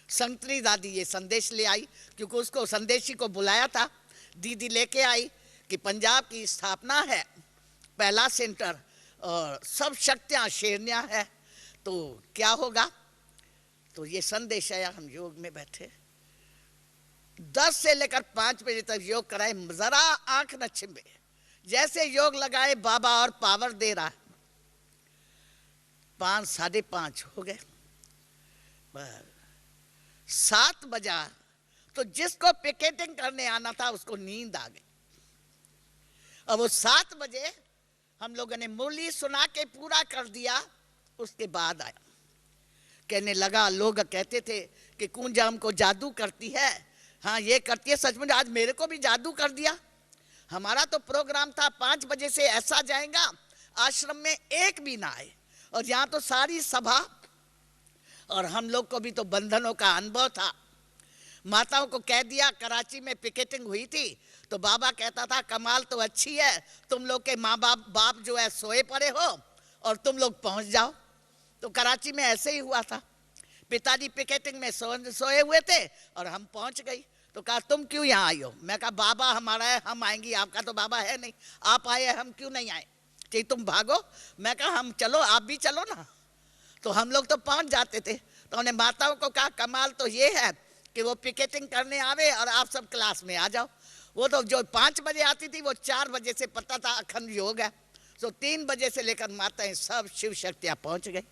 संतरी दादी ये संदेश ले आई, क्योंकि उसको संदेशी को बुलाया था। दीदी लेके आई कि पंजाब की स्थापना है, पहला सेंटर, और सब शक्तियाँ शेरनियाँ है, तो क्या होगा। तो ये संदेश आया, हम योग में बैठे, 10 से लेकर 5 बजे तक योग कराए, जरा आंख न छिपे, जैसे योग लगाए बाबा और पावर दे रहा है। 5 साढ़े 5 हो गए, 7 बजा तो जिसको पिकेटिंग करने आना था उसको नींद आ गई। अब वो 7 बजे हम लोगों ने मुरली सुना के पूरा कर दिया। उसके बाद आया, कहने लगा, लोग कहते थे कि कुंज हमको जादू करती है। हाँ ये करती है, सच में आज मेरे को भी जादू कर दिया। हमारा तो प्रोग्राम था 5 बजे से ऐसा जाएगा, आश्रम में एक भी ना आए, और यहाँ तो सारी सभा, और हम लोग को भी तो बंधनों का अनुभव था। माताओं को कह दिया, कराची में पिकेटिंग हुई थी तो बाबा कहता था कमाल तो अच्छी है, तुम लोग के माँ बाप जो है सोए पड़े हो और तुम लोग पहुंच जाओ। तो कराची में ऐसे ही हुआ था, पिताजी पिकेटिंग में सोए हुए थे और हम पहुंच गई। तो कहा तुम क्यों यहाँ आई हो? मैं कहा बाबा हमारा है, हम आएंगी, आपका तो बाबा है नहीं, आप आए हम क्यों नहीं आए? कि तुम भागो। मैं कहा हम चलो, आप भी चलो ना। तो हम लोग तो पहुंच जाते थे। तो उन्हें माताओं को कहा कमाल तो ये है कि वो पिकेटिंग करने आवे और आप सब क्लास में आ जाओ। वो तो जो 5 बजे आती थी वो 4 बजे से पता था अखंड योग है। तो 3 बजे से लेकर माताएं सब शिव शक्तियाँ पहुंच गई।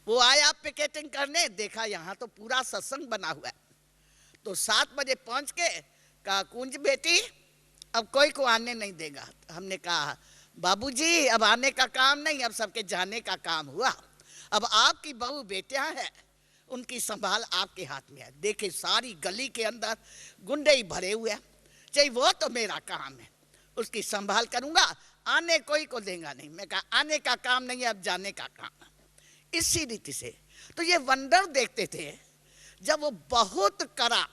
वो आया पिकेटिंग करने, देखा यहाँ तो पूरा सत्संग बना हुआ है। तो 7 बजे पहुंच के कहा कुंज बेटी अब कोई को आने नहीं देगा। हमने कहा बाबूजी अब आने का काम नहीं, अब सबके जाने का काम हुआ। अब आपकी बहू बेटियां हैं, उनकी संभाल आपके हाथ में है। देखे सारी गली के अंदर गुंडे ही भरे हुए हैं, चाहिए वो तो मेरा काम है, उसकी संभाल करूंगा, आने कोई को देगा नहीं। मैं कहा आने का काम नहीं है, अब जाने का काम है। इसी रीति से तो ये वंडर देखते थे। जब वो बहुत करा,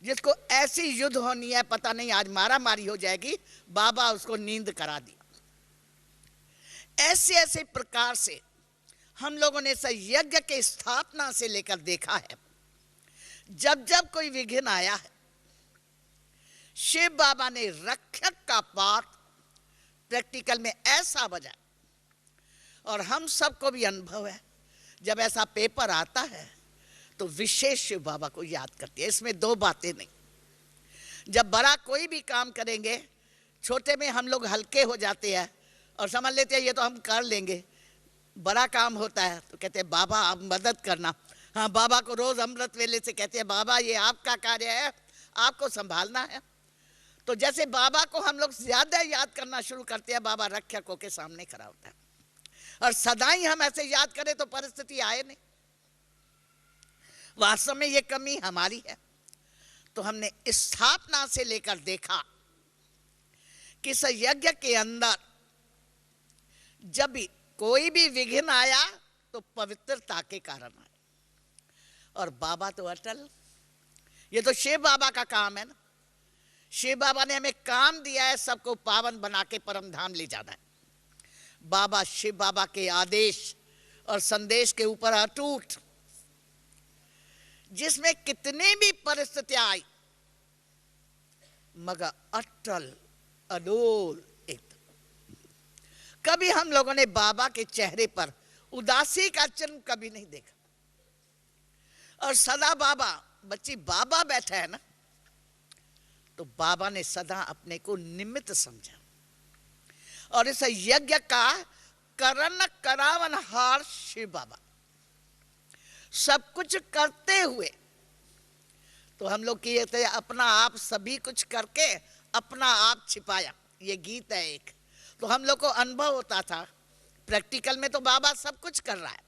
जिसको ऐसी युद्ध होनी है पता नहीं आज मारा मारी हो जाएगी, बाबा उसको नींद करा दिया। ऐसे ऐसे प्रकार से हम लोगों ने यज्ञ के स्थापना से लेकर देखा है। जब जब कोई विघ्न आया है, शिव बाबा ने रक्षक का पाठ प्रैक्टिकल में ऐसा बजा, और हम सबको भी अनुभव है जब ऐसा पेपर आता है तो विशेष शिव बाबा को याद करते हैं। इसमें 2 बातें नहीं। जब बड़ा कोई भी काम करेंगे, छोटे में हम लोग हल्के हो जाते हैं और समझ लेते हैं ये तो हम कर लेंगे। बड़ा काम होता है तो कहते हैं बाबा आप मदद करना। हाँ, बाबा को रोज अमृत वेले से कहते हैं बाबा ये आपका कार्य है, आपको संभालना है। तो जैसे बाबा को हम लोग ज्यादा याद करना शुरू करते हैं, बाबा रक्षकों के सामने खड़ा होता है। और सदा ही हम ऐसे याद करें तो परिस्थिति आए नहीं। वास्तव में ये कमी हमारी है। तो हमने स्थापना से लेकर देखा कि इस यज्ञ के अंदर जब भी कोई भी विघ्न आया तो पवित्रता के कारण आया। और बाबा तो अटल, ये तो शिव बाबा का काम है ना। शिव बाबा ने हमें काम दिया है सबको पावन बना के परम धाम ले जाना है। बाबा शिव बाबा के आदेश और संदेश के ऊपर अटूट, जिसमें कितने भी परिस्थितियां आई मगर अटल अडोल एकदम। कभी हम लोगों ने बाबा के चेहरे पर उदासी का चिन्ह कभी नहीं देखा। और सदा बाबा, बच्ची बाबा बैठा है ना, तो बाबा ने सदा अपने को निमित्त समझा। और इस यज्ञ का करण करावनहार शिव बाबा सब कुछ करते हुए, तो हम लोग किए थे अपना आप सभी कुछ करके अपना आप छिपाया, ये गीत है एक। तो हम लोग को अनुभव होता था प्रैक्टिकल में तो बाबा सब कुछ कर रहा है,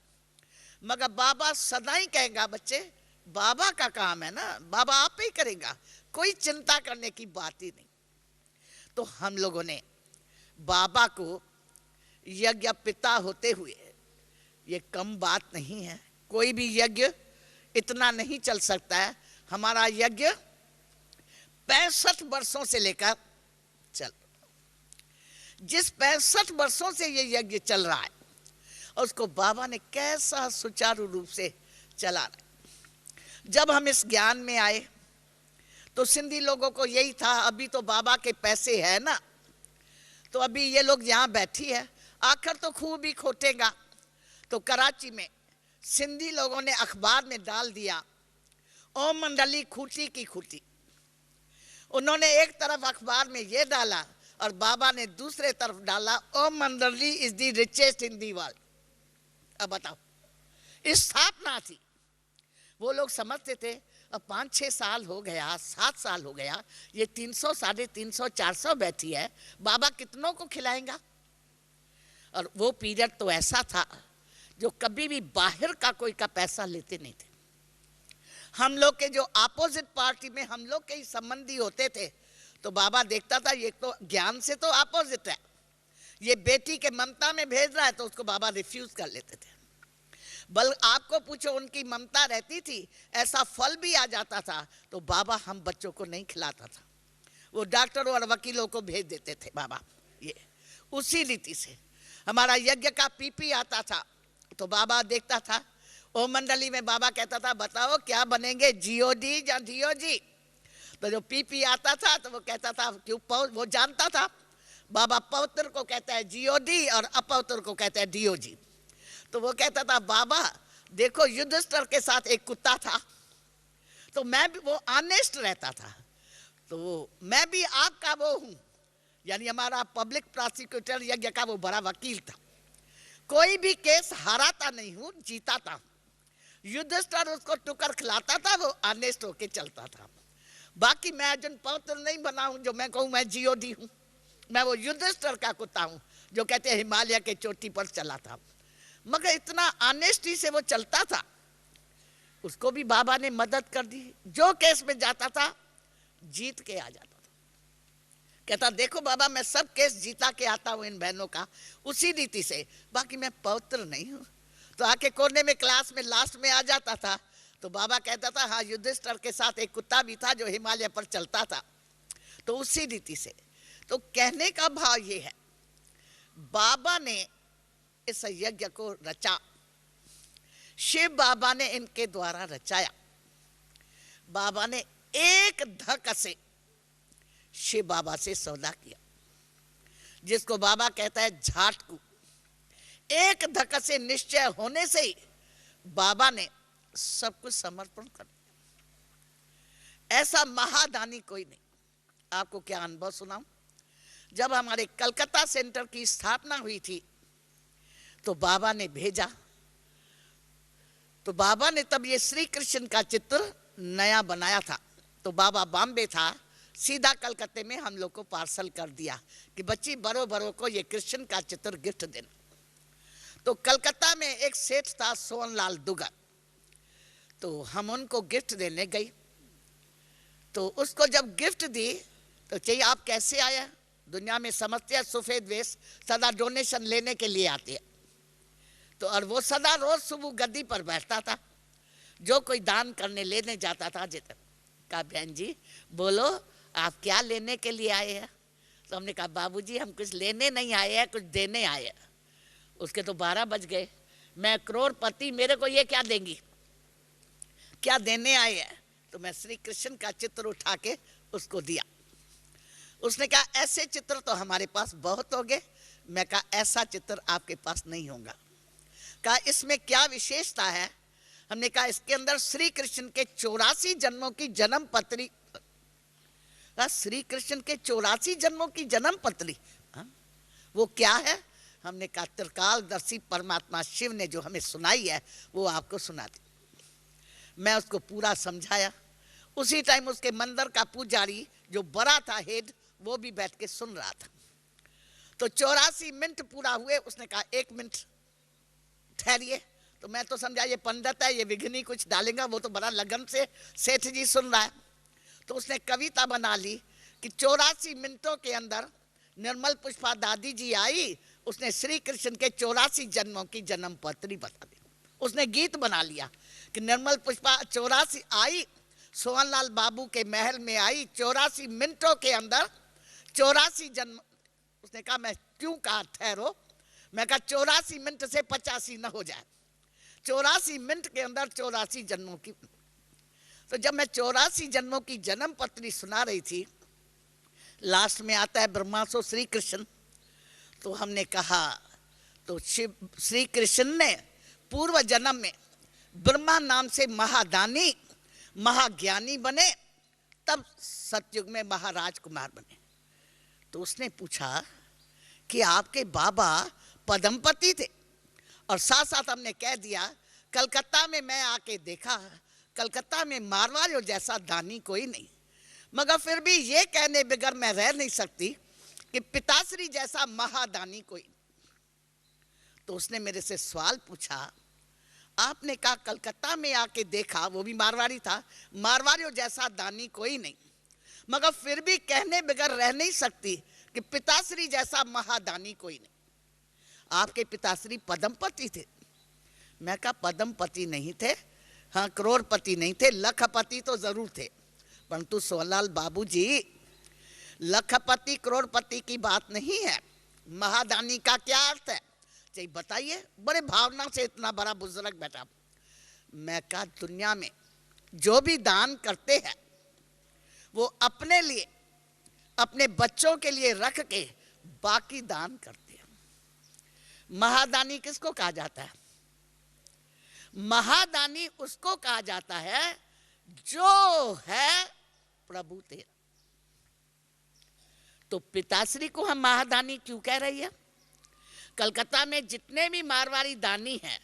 मगर बाबा सदा ही कहेगा बच्चे बाबा का काम है ना, बाबा आप ही करेगा, कोई चिंता करने की बात ही नहीं। तो हम लोगों ने बाबा को यज्ञ पिता होते हुए, ये कम बात नहीं है, कोई भी यज्ञ इतना नहीं चल सकता है। हमारा यज्ञ 65 वर्षों से लेकर चल, जिस 65 वर्षों से ये यज्ञ चल रहा है और उसको बाबा ने कैसा सुचारू रूप से चला रहा है। जब हम इस ज्ञान में आए तो सिंधी लोगों को यही था अभी तो बाबा के पैसे है ना, तो अभी ये लोग यहाँ बैठी है, आखिर तो खूब ही खोटेगा। तो कराची में सिंधी लोगों ने अखबार में डाल दिया ओम मंडली खूटी की खूटी। उन्होंने एक तरफ अखबार में ये डाला और बाबा ने दूसरे तरफ डाला ओम मंडली is the richest in the world. अब बताओ, स्थापना थी, वो लोग समझते थे अब 5-6 साल हो गया, 7 साल हो गया, ये 300, 350, 400 बैठी है, बाबा कितनों को खिलाएगा। और वो पीरियड तो ऐसा था जो कभी भी बाहर का कोई का पैसा लेते नहीं थे। हम लोग के जो अपोजिट पार्टी में हम लोग के ही संबंधी होते थे तो बाबा देखता था ये तो ज्ञान से तो अपोजिट है, ये बेटी के ममता में भेज रहा है, तो उसको बाबा रिफ्यूज कर लेते थे। बल आपको पूछो उनकी ममता रहती थी, ऐसा फल भी आ जाता था तो बाबा हम बच्चों को नहीं खिलाता था। वो डॉक्टरों और वकीलों को भेज देते थे बाबा। ये उसी रीति से हमारा यज्ञ का पीपी आता था तो बाबा देखता था। ओ मंडली में बाबा कहता था बताओ क्या बनेंगे, जीओडी या डीओजी। तो जो पीपी आता था तो वो कहता था क्यों, वो जानता था बाबा पवित्र को कहता है जीओडी और अपवित्र को कहता है डीओजी। तो वो कहता था बाबा देखो युधिष्ठिर के साथ एक कुत्ता था तो मैं भी, वो ऑनेस्ट रहता था, तो मैं भी आपका वो हूँ, यानी हमारा पब्लिक प्रोसिक्यूटर यज्ञ का वो बड़ा वकील था। कोई भी केस हाराता नहीं हूँ, जीता था। युधिष्ठिर उसको टुकर खिलाता था, वो ऑनेस्ट होके चलता था। बाकी मैं अर्जुन पवित्र नहीं बना हूँ जो मैं कहूँ मैं जीओडी हूँ। मैं वो युधिष्ठिर का कुत्ता हूँ जो कहते हैं हिमालय के चोटी पर चला था, मगर इतना ऑनेस्टी से वो चलता था। उसको भी बाबा ने मदद कर दी, जो केस में जाता था जीत के आ जाता था। कहता देखो बाबा मैं सब केस जीता के आता हूँ इन बहनों का, उसी रीति से, बाकी मैं पवित्र नहीं हूँ। तो आके कोने में क्लास में लास्ट में आ जाता था तो बाबा कहता था हाँ युधिष्ठिर के साथ एक कुत्ता भी था जो हिमालय पर चलता था। तो उसी रीति से, तो कहने का भाव ये है बाबा ने इस यज्ञ को रचा, शिव बाबा ने इनके द्वारा रचाया। बाबा ने एक धक से शिव बाबा से सौदा किया, जिसको बाबा कहता है झाटकू। एक धक से निश्चय होने से ही बाबा ने सब कुछ समर्पण कर दिया। ऐसा महादानी कोई नहीं। आपको क्या अनुभव सुनाऊं, जब हमारे कलकत्ता सेंटर की स्थापना हुई थी तो बाबा ने भेजा, तो बाबा ने तब ये श्री कृष्ण का चित्र नया बनाया था। तो बाबा बॉम्बे था, सीधा कलकत्ते में हम लोग को पार्सल कर दिया कि बच्ची बड़ों बड़ों को ये कृष्ण का चित्र गिफ्ट देना। तो कलकत्ता में एक सेठ था सोनलाल दुगर, तो हम उनको गिफ्ट देने गई। तो उसको जब गिफ्ट दी तो चाहिए आप कैसे आया, दुनिया में समझते हैं सफेद वेश सदा डोनेशन लेने के लिए आते हैं। तो और वो सदा रोज सुबह गद्दी पर बैठता था, जो कोई दान करने लेने जाता था जितना। कहा बहन जी बोलो आप क्या लेने के लिए आए हैं। तो हमने कहा बाबूजी हम कुछ लेने नहीं आए हैं, कुछ देने आए हैं। उसके तो 12 बज गए, मैं करोड़पति, मेरे को ये क्या देंगी, क्या देने आए हैं। तो मैं श्री कृष्ण का चित्र उठा के उसको दिया। उसने कहा ऐसे चित्र तो हमारे पास बहुत हो गए। मैं कहा ऐसा चित्र आपके पास नहीं होगा। कहा इसमें क्या विशेषता है। हमने कहा इसके अंदर श्री कृष्ण के 84 जन्मों की जन्म पत्री। श्री कृष्ण के 84 जन्मों की जन्म पत्री, वो क्या है। हमने कहा त्रिकालदर्शी परमात्मा शिव ने जो हमें सुनाई है वो आपको सुना दी। मैं उसको पूरा समझाया। उसी टाइम उसके मंदिर का पुजारी जो बड़ा था हेड, वो भी बैठ के सुन रहा था। तो 84 मिनट पूरा हुए, उसने कहा 1 मिनट ठहरिए। तो मैं तो समझा ये पंडित है, ये विघ्नी कुछ डालेगा, वो तो बड़ा लगन से सेठ जी सुन रहा है। तो उसने कविता बना ली कि 84 मिनटों के अंदर निर्मल पुष्पा दादी जी आई, उसने श्री कृष्ण के 84 जन्मों की जन्म पत्री बता दी। उसने गीत बना लिया कि निर्मल पुष्पा 84 आई, सोहनलाल बाबू के महल में आई, 84 मिनटों के अंदर 84 जन्म। उसने कहा मैं क्यों कहा ठहरो, मैं कहा 84 मिनट से 85 न हो जाए, 84 मिनट के अंदर 84 जन्मों की। तो जब मैं 84 जन्मों की जन्म पत्री सुना रही थी, लास्ट में आता है ब्रह्मासो श्री कृष्ण। तो हमने कहा तो शिव श्री कृष्ण ने पूर्व जन्म में ब्रह्मा नाम से महादानी महाज्ञानी बने, तब सतयुग में महाराज कुमार बने। तो उसने पूछा कि आपके बाबा पद्मपति थे, और साथ साथ हमने कह दिया कलकत्ता में मैं आके देखा, कलकत्ता में मारवाड़ियों जैसा दानी कोई नहीं, मगर फिर भी ये कहने बगैर मैं रह नहीं सकती कि पिताश्री जैसा महादानी कोई। तो उसने मेरे से सवाल पूछा, आपने कहा कलकत्ता में आके देखा, वो भी मारवाड़ी था, मारवाड़ियों जैसा दानी कोई नहीं, मगर फिर भी कहने बगैर रह नहीं सकती कि पिताश्री जैसा महादानी कोई नहीं। आपके पिताश्री पद्मपति थे। मैं कहा पद्मपति नहीं थे, हाँ करोड़पति नहीं थे, लखपति तो जरूर थे, परंतु सोहनलाल बाबू जी लखपति करोड़पति की बात नहीं है। महादानी का क्या अर्थ है, चाहिए बताइए। बड़े भावना से इतना बड़ा बुजुर्ग बैठा। मैं कहा दुनिया में जो भी दान करते हैं वो अपने लिए, अपने बच्चों के लिए रख के बाकी दान करते हैं। महादानी किसको कहा जाता है? महादानी उसको कहा जाता है जो है प्रभु तेरा। तो पिताश्री को हम महादानी क्यों कह रही है? कलकत्ता में जितने भी मारवाड़ी दानी हैं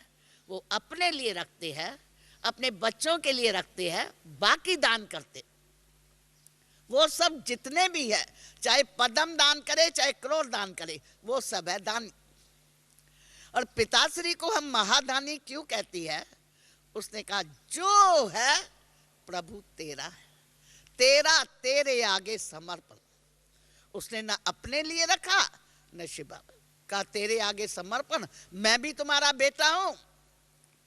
वो अपने लिए रखते हैं, अपने बच्चों के लिए रखते हैं, बाकी दान करते। वो सब जितने भी है, चाहे पदम दान करे चाहे करोड़ दान करे, वो सब है दानी। और पिताश्री को हम महादानी क्यों कहती है? उसने कहा जो है प्रभु तेरा है, तेरा तेरे आगे समर्पण। उसने ना अपने लिए रखा न शिव बाबा का, तेरे आगे समर्पण। मैं भी तुम्हारा बेटा हूं,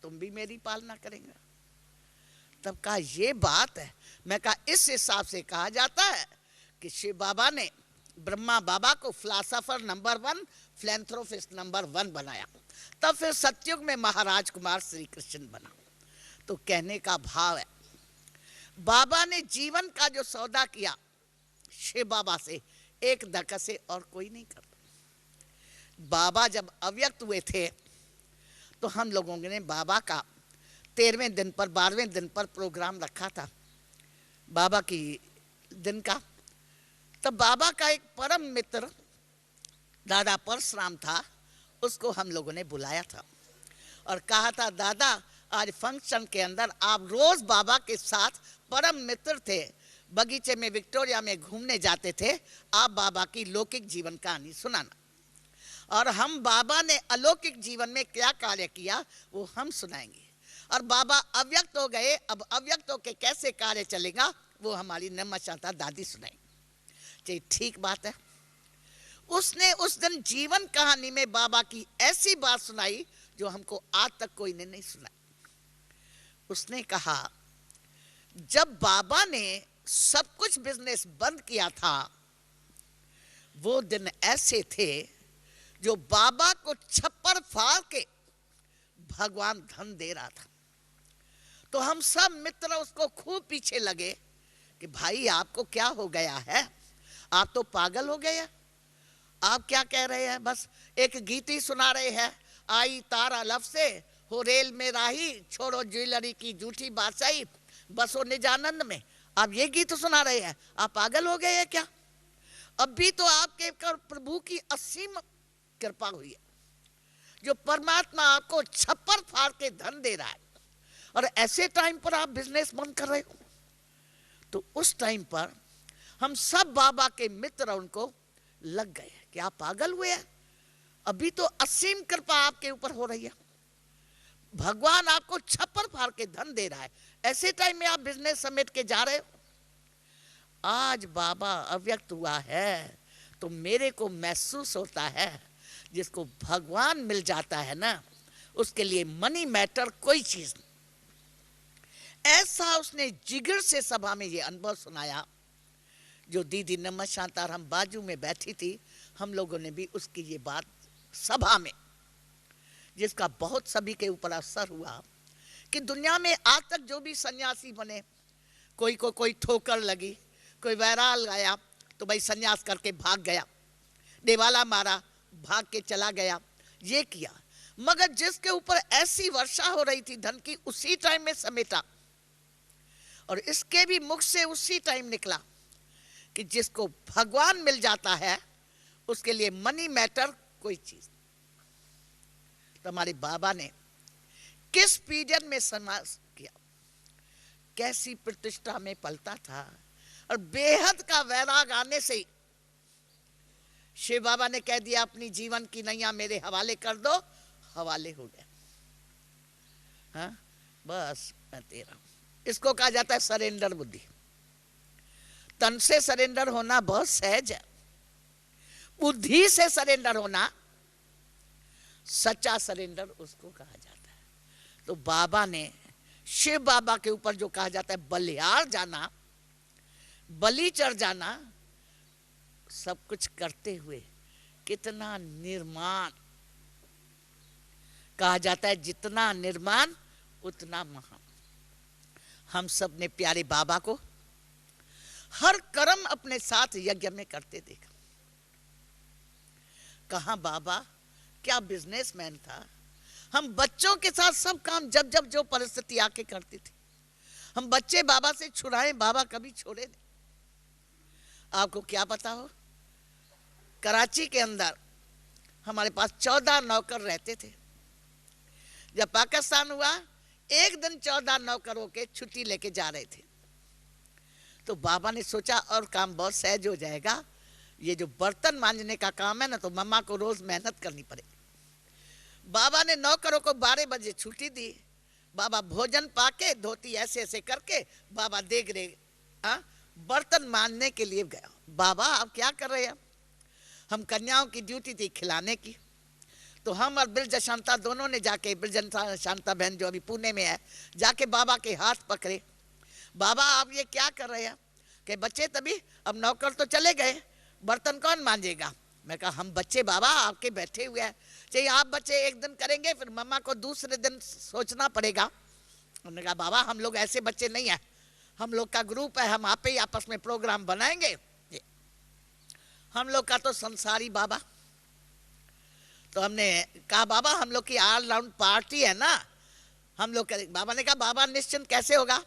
तुम भी मेरी पालना करेंगे। तब कहा ये बात है। मैं कहा इस हिसाब से कहा जाता है कि शिव बाबा ने ब्रह्मा बाबा को फिलासफर नंबर 1, फिलैंथ्रोपिस्ट नंबर 1 बनाया। तब फिर सतयुग में महाराज कुमार श्री कृष्ण बना। तो कहने का भाव है, बाबा ने जीवन का जो सौदा किया शिव बाबा से, एक धक्का से और कोई नहीं करता। बाबा जब अव्यक्त हुए थे तो हम लोगों ने बाबा का 13वें दिन पर 12वें दिन पर प्रोग्राम रखा था बाबा की दिन का। तब बाबा का एक परम मित्र दादा परशुराम था, उसको हम लोगों ने बुलाया था और कहा था दादा आज फंक्शन के अंदर आप रोज बाबा के साथ, परम मित्र थे, बगीचे में विक्टोरिया में घूमने जाते थे, आप बाबा की लौकिक जीवन कहानी सुनाना और हम बाबा ने अलौकिक जीवन में क्या कार्य किया वो हम सुनाएंगे। और बाबा अव्यक्त हो गए, अब अव्यक्त होके कैसे कार्य चलेगा वो हमारी नमस्ता दादी सुनाएंगे। चाहिए ठीक बात है। उसने उस दिन जीवन कहानी में बाबा की ऐसी बात सुनाई जो हमको आज तक कोई ने नहीं सुनाई। उसने कहा जब बाबा ने सब कुछ बिजनेस बंद किया था वो दिन ऐसे थे जो बाबा को छप्पर फाड़ के भगवान धन दे रहा था। तो हम सब मित्र उसको खूब पीछे लगे कि भाई आपको क्या हो गया है, आप तो पागल हो गए हैं, आप क्या कह रहे हैं, बस एक गीत ही सुना रहे हैं, आई तारा लब से हो रेल में राही, छोड़ो ज्वेलरी की झूठी बादशाही, बसो निजानंद में, आप ये गीत सुना रहे हैं, आप पागल हो गए हैं क्या? अभी तो आपके प्रभु की असीम कृपा हुई है, जो परमात्मा आपको छप्पर फाड़ के धन दे रहा है और ऐसे टाइम पर आप बिजनेस बंद कर रहे हो। तो उस टाइम पर हम सब बाबा के मित्र उनको लग गए कि आप पागल हुए हैं, अभी तो असीम कृपा आपके ऊपर हो रही है, भगवान आपको छप्पर फाड़ के धन दे रहा है, ऐसे टाइम में आप बिजनेस समेट के जा रहे हो। आज बाबा अव्यक्त हुआ है तो मेरे को महसूस होता है जिसको भगवान मिल जाता है ना उसके लिए मनी मैटर कोई चीज नहीं। ऐसा उसने जिगर से सभा में ये अनुभव सुनाया। जो दीदी नमः शांतार हम बाजू में बैठी थी, हम लोगों ने भी उसकी ये बात सभा में, जिसका बहुत सभी के ऊपर असर हुआ कि दुनिया में आज तक जो भी सन्यासी बने, कोई को कोई ठोकर लगी, कोई वैराल आया तो भाई सन्यास करके भाग गया, देवाला मारा भाग के चला गया, ये किया। मगर जिसके ऊपर ऐसी वर्षा हो रही थी धन की, उसी टाइम में समेटा और इसके भी मुख से उसी टाइम निकला कि जिसको भगवान मिल जाता है उसके लिए मनी मैटर कोई चीज। तो हमारे बाबा ने किस पीरियड में समाज किया, कैसी प्रतिष्ठा में पलता था और बेहद का वैराग आने से शिव बाबा ने कह दिया अपनी जीवन की नैया मेरे हवाले कर दो, हवाले हो गया। हाँ बस मैं तेरा हूं। इसको कहा जाता है सरेंडर बुद्धि। तन से सरेंडर होना बहुत सहज है, बुद्धि से सरेंडर होना सच्चा सरेंडर उसको कहा जाता है। तो बाबा ने शिव बाबा के ऊपर जो कहा जाता है बलिहार जाना, बलि चढ़ जाना, सब कुछ करते हुए कितना निर्माण, कहा जाता है जितना निर्माण उतना महान। हम सब ने प्यारे बाबा को हर कर्म अपने साथ यज्ञ में करते देखा। कहा बाबा क्या बिजनेसमैन था। हम बच्चों के साथ सब काम जब जब जो परिस्थिति आके करते थे, हम बच्चे बाबा से छुड़ाएं, बाबा कभी छोड़े नहीं। आपको क्या पता हो, कराची के अंदर हमारे पास 14 नौकर रहते थे। जब पाकिस्तान हुआ, एक दिन 14 नौकरों के छुट्टी लेके जा रहे थे, तो बाबा ने सोचा और काम बहुत सहज हो जाएगा, ये जो बर्तन मांजने का काम है ना, तो मम्मा को रोज मेहनत करनी पड़ेगी। बाबा ने नौकरों को 12 बजे छुट्टी दी। बाबा भोजन पाके धोती ऐसे ऐसे करके बाबा देख रहे बर्तन मांजने के लिए गया। बाबा आप क्या कर रहे हैं? हम कन्याओं की ड्यूटी थी खिलाने की, तो हम और ब्रज शांता दोनों ने जाके, ब्रज शांता बहन जो अभी पुणे में है, जाके बाबा के हाथ पकड़े। बाबा आप ये क्या कर रहे हैं? कि बच्चे तभी अब नौकर तो चले गए, बर्तन कौन मांजेगा? मैं कहा हम बच्चे बाबा आपके बैठे हुए हैं, चाहिए आप बच्चे एक दिन करेंगे, फिर मम्मा को दूसरे दिन सोचना पड़ेगा। उन्होंने कहा बाबा हम लोग ऐसे बच्चे नहीं हैं, हम लोग का ग्रुप है, हम आप ही आपस में प्रोग्राम बनाएंगे। हम लोग का तो संसारी बाबा। तो हमने कहा बाबा हम लोग की ऑल राउंड पार्टी है ना, हम लोग। बाबा ने कहा बाबा निश्चिंत कैसे होगा?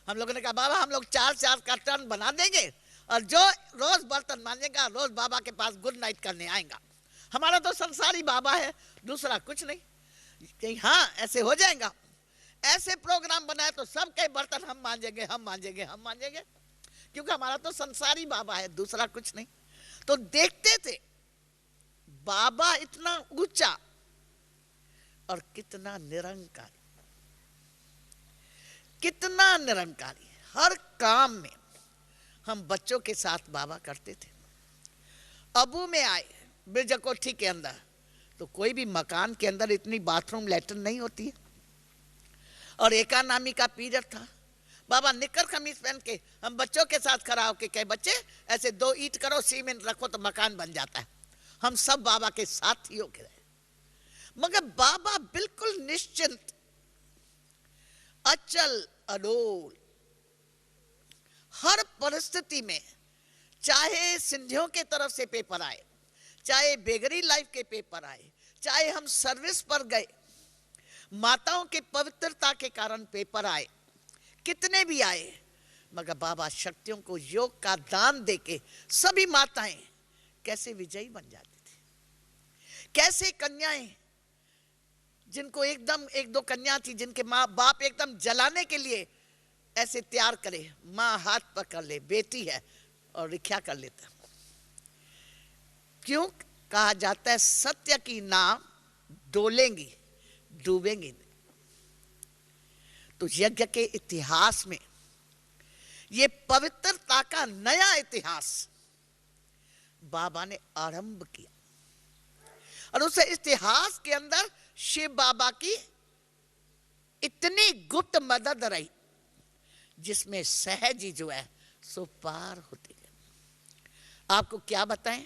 हम लोगों ने कहा बाबा हम लोग 4-4 का टर्न बना देंगे, और जो रोज बर्तन मांजेगा रोज बाबा के पास गुड नाइट करने आएगा। हमारा तो संसारी बाबा है, दूसरा कुछ नहीं। कहीं हाँ ऐसे हो जाएगा, ऐसे प्रोग्राम बनाए तो सबके बर्तन हम मांजेंगे, हम मांजेंगे, हम मांजेंगे, क्योंकि हमारा तो संसारी बाबा है, दूसरा कुछ नहीं। तो देखते थे बाबा इतना ऊंचा और कितना निरंकारी, कितना निरंकारी। हर काम में हम बच्चों के साथ बाबा करते थे। अबू में आए ब्रज कोठी के अंदर, तो कोई भी मकान के अंदर इतनी बाथरूम लैट्रिन नहीं होती है, और एकानामी का पीरियड था। बाबा निकर कमीज पहन के हम बच्चों के साथ खड़ा होके कहे बच्चे ऐसे 2 ईंट करो, सीमेंट रखो तो मकान बन जाता है। हम सब बाबा के साथ ही होके रहे, मगर बाबा बिल्कुल निश्चिंत, अचल अडोल, हर परिस्थिति में, चाहे सिंधियों के तरफ से पेपर आए, चाहे बेगरी लाइफ के पेपर आए, चाहे हम सर्विस पर गए, माताओं के पवित्रता के कारण पेपर आए, कितने भी आए, मगर बाबा शक्तियों को योग का दान देके सभी माताएं कैसे विजयी बन जाती थी। कैसे कन्याएं, जिनको एकदम 1-2 कन्या थी, जिनके माँ बाप एकदम जलाने के लिए ऐसे तैयार करे, माँ हाथ पकड़ ले, बेटी है, और रिख्या कर लेता। क्यों? कहा जाता है सत्य की नाव डोलेंगी, डूबेंगी नहीं। तो यज्ञ के इतिहास में ये पवित्रता का नया इतिहास बाबा ने आरंभ किया, और उस इतिहास के अंदर शिव बाबा की इतनी गुप्त मदद रही, जिसमें सहज ही जो है सो पार होते गए। आपको क्या बताएं,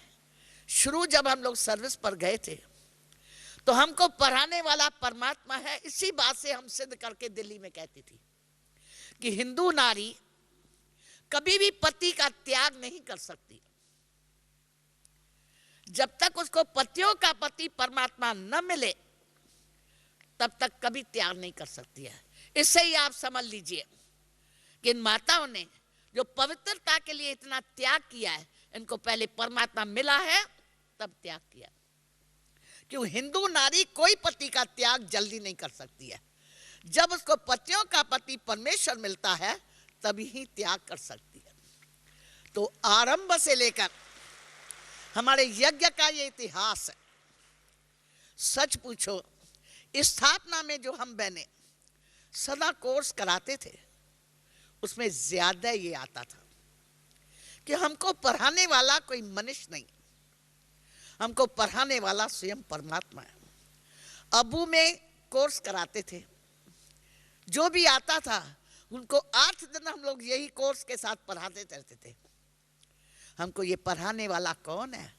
शुरू जब हम लोग सर्विस पर गए थे, तो हमको पढ़ाने वाला परमात्मा है, इसी बात से हम सिद्ध करके दिल्ली में कहती थी कि हिंदू नारी कभी भी पति का त्याग नहीं कर सकती। जब तक उसको पतियों का पति परमात्मा न मिले, तब तक कभी त्याग नहीं कर सकती है। इससे ही आप समझ लीजिए कि इन माताओं ने जो पवित्रता के लिए इतना त्याग किया है, इनको पहले परमात्मा मिला है तब त्याग किया। क्यों? हिंदू नारी कोई पति का त्याग जल्दी नहीं कर सकती है, जब उसको पतियों का पति परमेश्वर मिलता है तभी ही त्याग कर सकती है। तो आरंभ से लेकर हमारे यज्ञ का ये इतिहास है। सच पूछो, स्थापना में जो हम बहने सदा कोर्स कराते थे, उसमें ज्यादा ये आता था कि हमको पढ़ाने वाला कोई मनुष्य नहीं, हमको पढ़ाने वाला स्वयं परमात्मा है। अबू में कोर्स कराते थे, जो भी आता था उनको 8 दिन हम लोग यही कोर्स के साथ पढ़ाते रहते थे। हमको ये पढ़ाने वाला कौन है?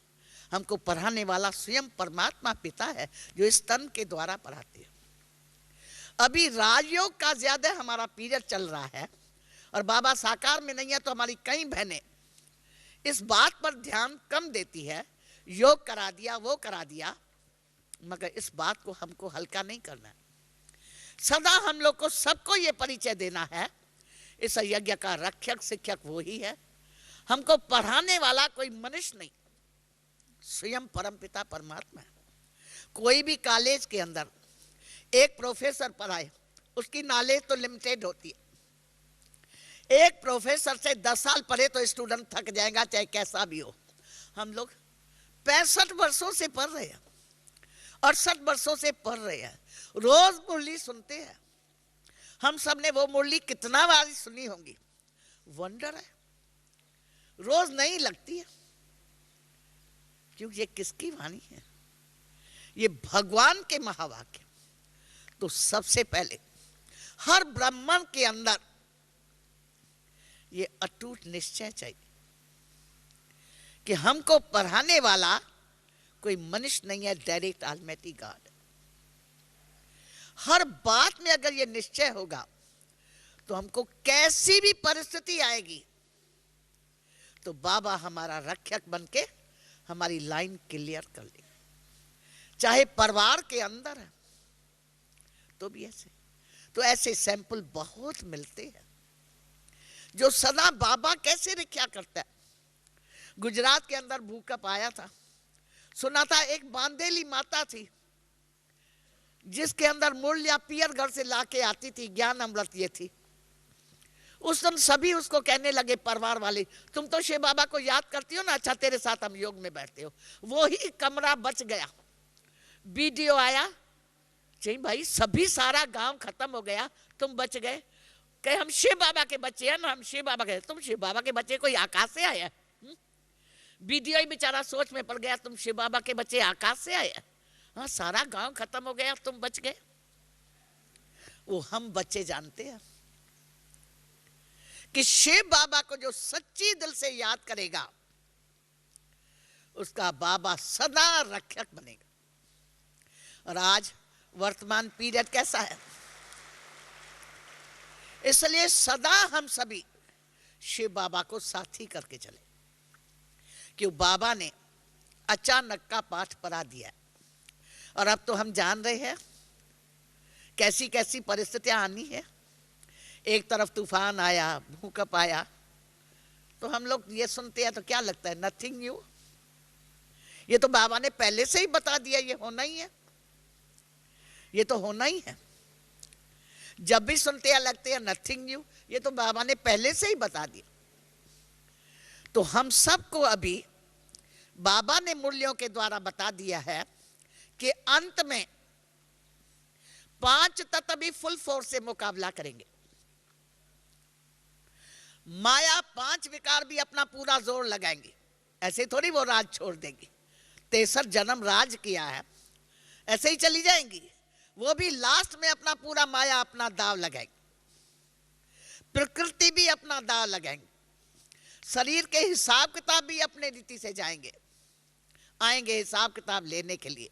हमको पढ़ाने वाला स्वयं परमात्मा पिता है, जो इस तन के द्वारा पढ़ाते हैं। अभी राजयोग का ज्यादा हमारा पीरियड चल रहा है और बाबा साकार में नहीं है, तो हमारी कई बहनें इस बात पर ध्यान कम देती है। योग करा दिया, वो करा दिया, मगर इस बात को हमको हल्का नहीं करना है। सदा हम लोग को सबको ये परिचय देना है, इस यज्ञ का रक्षक शिक्षक वो ही है। हमको पढ़ाने वाला कोई मनुष्य नहीं, स्वयं परमपिता परमात्मा है। कोई भी कॉलेज के अंदर एक प्रोफेसर पढ़ाए, उसकी नॉलेज तो लिमिटेड होती है। एक प्रोफेसर से 10 साल पढ़े तो स्टूडेंट थक जाएगा, चाहे कैसा भी हो। हम लोग 65 वर्षों से पढ़ रहे हैं, 68 वर्षों से पढ़ रहे हैं, रोज मुरली सुनते हैं। हम सब ने वो मुरली कितना बार सुनी होंगी, वंडर है, रोज नहीं लगती है। क्योंकि ये किसकी वाणी है? ये भगवान के महावाक्य। तो सबसे पहले हर ब्राह्मण के अंदर ये अटूट निश्चय चाहिए कि हमको पढ़ाने वाला कोई मनुष्य नहीं है, डायरेक्ट ऑलमाइटी गॉड। हर बात में अगर ये निश्चय होगा तो हमको कैसी भी परिस्थिति आएगी तो बाबा हमारा रक्षक बनके हमारी लाइन क्लियर कर लेगा। चाहे परिवार के अंदर है तो भी ऐसे। तो ऐसे सैंपल बहुत मिलते हैं जो सदा बाबा कैसे रक्षा करता है। गुजरात के अंदर भूकंप आया था, सुना था एक बांदेली माता थी जिसके अंदर मूल्य पियर घर से लाके आती थी, ज्ञान अमृत ये थी। उस दिन सभी उसको कहने लगे परिवार वाले, तुम तो शिव बाबा को याद करती हो ना, अच्छा तेरे साथ हम योग में बैठते हो। वो ही कमरा बच गया। वीडियो आया, चाहिए भाई सभी सारा गांव खत्म हो गया, तुम बच गए। कहे हम शिव बाबा के बच्चे हैं ना, हम शिव बाबा के। तुम शिव बाबा के बच्चे कोई आकाश से आया? वीडियो ही बेचारा सोच में पड़ गया, तुम शिव बाबा के बच्चे आकाश से आए? हाँ, सारा गांव खत्म हो गया, तुम बच गए। वो हम बच्चे जानते हैं कि शिव बाबा को जो सच्ची दिल से याद करेगा उसका बाबा सदा रक्षक बनेगा। और आज वर्तमान पीरियड कैसा है, इसलिए सदा हम सभी शिव बाबा को साथी करके चले। क्यों? बाबा ने अचानक का पाठ पढ़ा दिया और अब तो हम जान रहे हैं कैसी कैसी परिस्थितियां आनी है। एक तरफ तूफान आया, भूकंप आया, तो हम लोग ये सुनते हैं तो क्या लगता है, नथिंग न्यू। ये तो बाबा ने पहले से ही बता दिया, ये होना ही है, ये तो होना ही है। जब भी सुनते हैं लगते हैं नथिंग न्यू, ये तो बाबा ने पहले से ही बता दिया। तो हम सबको अभी बाबा ने मूल्यों के द्वारा बता दिया है कि अंत में 5 तत्व भी फुल फोर्स से मुकाबला करेंगे। माया 5 विकार भी अपना पूरा जोर लगाएंगे, ऐसे थोड़ी वो राज छोड़ देंगी। 63 जन्म राज किया है, ऐसे ही चली जाएंगी। वो भी लास्ट में अपना पूरा माया अपना दाव लगाएंगे, प्रकृति भी अपना दाव लगाएंगे, शरीर के हिसाब किताब भी अपने रीति से जाएंगे, आएंगे हिसाब किताब लेने के लिए।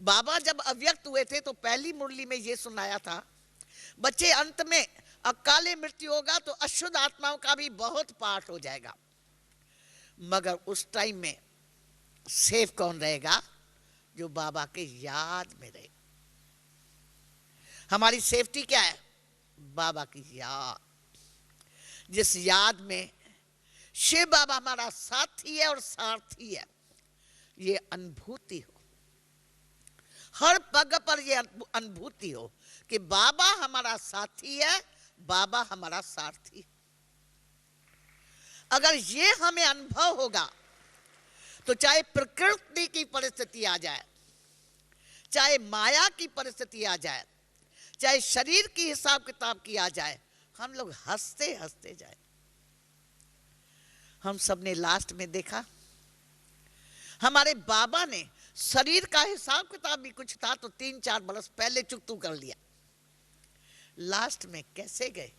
बाबा जब अव्यक्त हुए थे तो पहली मुरली में ये सुनाया था, बच्चे अंत में अकाले मृत्यु होगा तो अशुद्ध आत्माओं का भी बहुत पाठ हो जाएगा, मगर उस टाइम में सेफ कौन रहेगा? जो बाबा के याद में रहे। हमारी सेफ्टी क्या है? बाबा की याद। जिस याद में शिव बाबा हमारा साथी है और सारथी है, ये अनुभूति हो, हर पग पर ये अनुभूति हो कि बाबा हमारा साथी है, बाबा हमारा सारथी। अगर ये हमें अनुभव होगा तो चाहे प्रकृति की परिस्थिति आ जाए, चाहे माया की परिस्थिति आ जाए, चाहे शरीर की हिसाब किताब की आ जाए, हम लोग हंसते हंसते जाए। हम सब ने लास्ट में देखा, हमारे बाबा ने शरीर का हिसाब किताब भी कुछ था तो 3-4 बरस पहले चुकतू कर लिया। लास्ट में कैसे गए?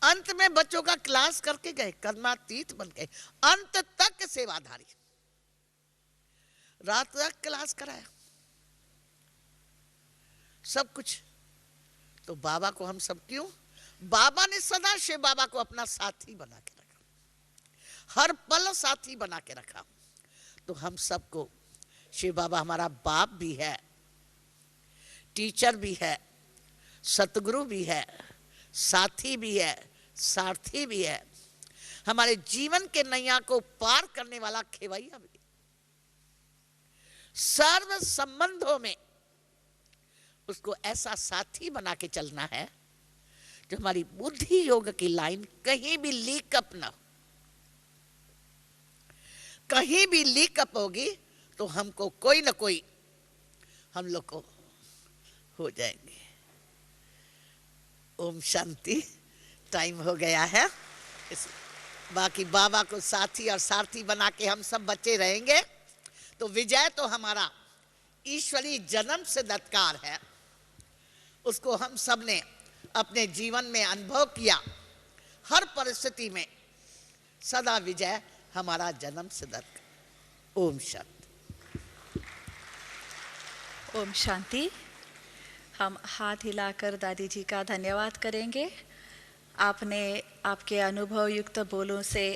अंत में बच्चों का क्लास करके गए, कर्मातीत बन गए, अंत तक सेवाधारी, रात तक क्लास कराया, सब कुछ। तो बाबा को हम सब क्यों, बाबा ने सदा शिव बाबा को अपना साथी बना के रखा, हर पल साथी बना के रखा। तो हम सबको शिव बाबा हमारा बाप भी है, टीचर भी है, सतगुरु भी है, साथी भी है, सारथी भी है, हमारे जीवन के नैया को पार करने वाला खेवैया भी। सर्व संबंधों में उसको ऐसा साथी बना के चलना है जो हमारी बुद्धि योग की लाइन कहीं भी लीक अप ना हो। कहीं भी लीक अप होगी तो हमको कोई ना कोई हम लोग को हो जाएंगे। ओम शांति। टाइम हो गया है, बाकी बाबा को साथी और सारथी बना के हम सब बच्चे रहेंगे तो विजय तो हमारा ईश्वरीय जन्म से दत्कार है, उसको हम सब ने अपने जीवन में अनुभव किया। हर परिस्थिति में सदा विजय हमारा जन्म से दत्कार। ओम शांति। ओम शांति। हम हाथ हिलाकर दादी जी का धन्यवाद करेंगे। आपने आपके अनुभव युक्त बोलों से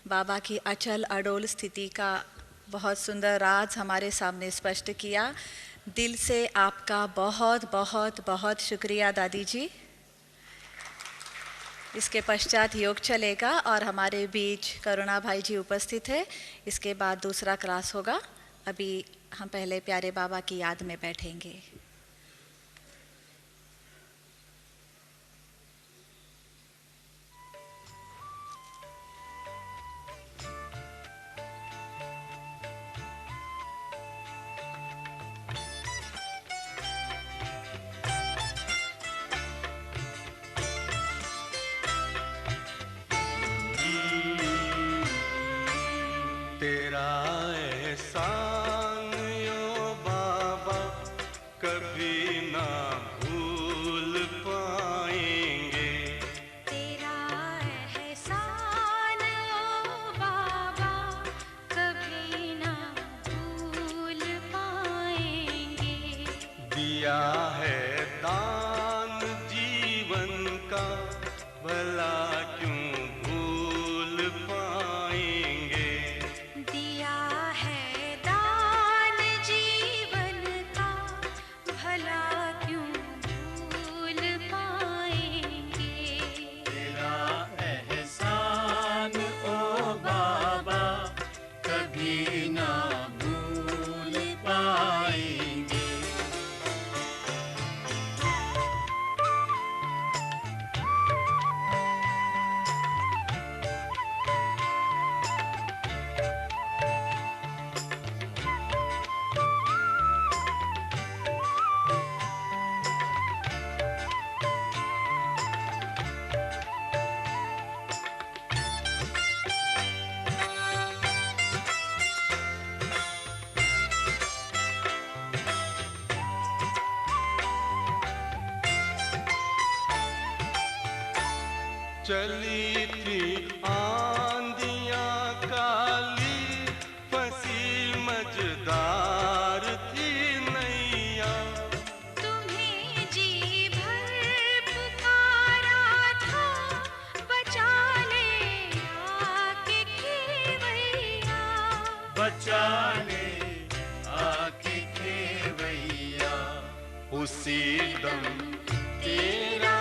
बाबा की अचल अडोल स्थिति का बहुत सुंदर राज हमारे सामने स्पष्ट किया। दिल से आपका बहुत बहुत बहुत शुक्रिया दादी जी। इसके पश्चात योग चलेगा और हमारे बीच करुणा भाई जी उपस्थित है। इसके बाद दूसरा क्लास होगा। अभी हम पहले प्यारे बाबा की याद में बैठेंगे। तेरा एहसान यो बाबा कभी ना भूल पाएंगे। तेरा एहसान ओ बाबा कभी ना भूल पाएंगे। दिया है दान जीवन का भला क्यों भूल पाएंगे। दिया है दान जीवन का भला क्यों भूल पाएंगे। तेरा एहसान ओ बाबा कभी ना भूल पाएंगे। चली थी आंधियां काली फंसी मझदार थी नैया। तुम्हें जी भर पुकारा था बचा ले आके खेवैया। बचा ले आके खेवैया। उसी दम तेरा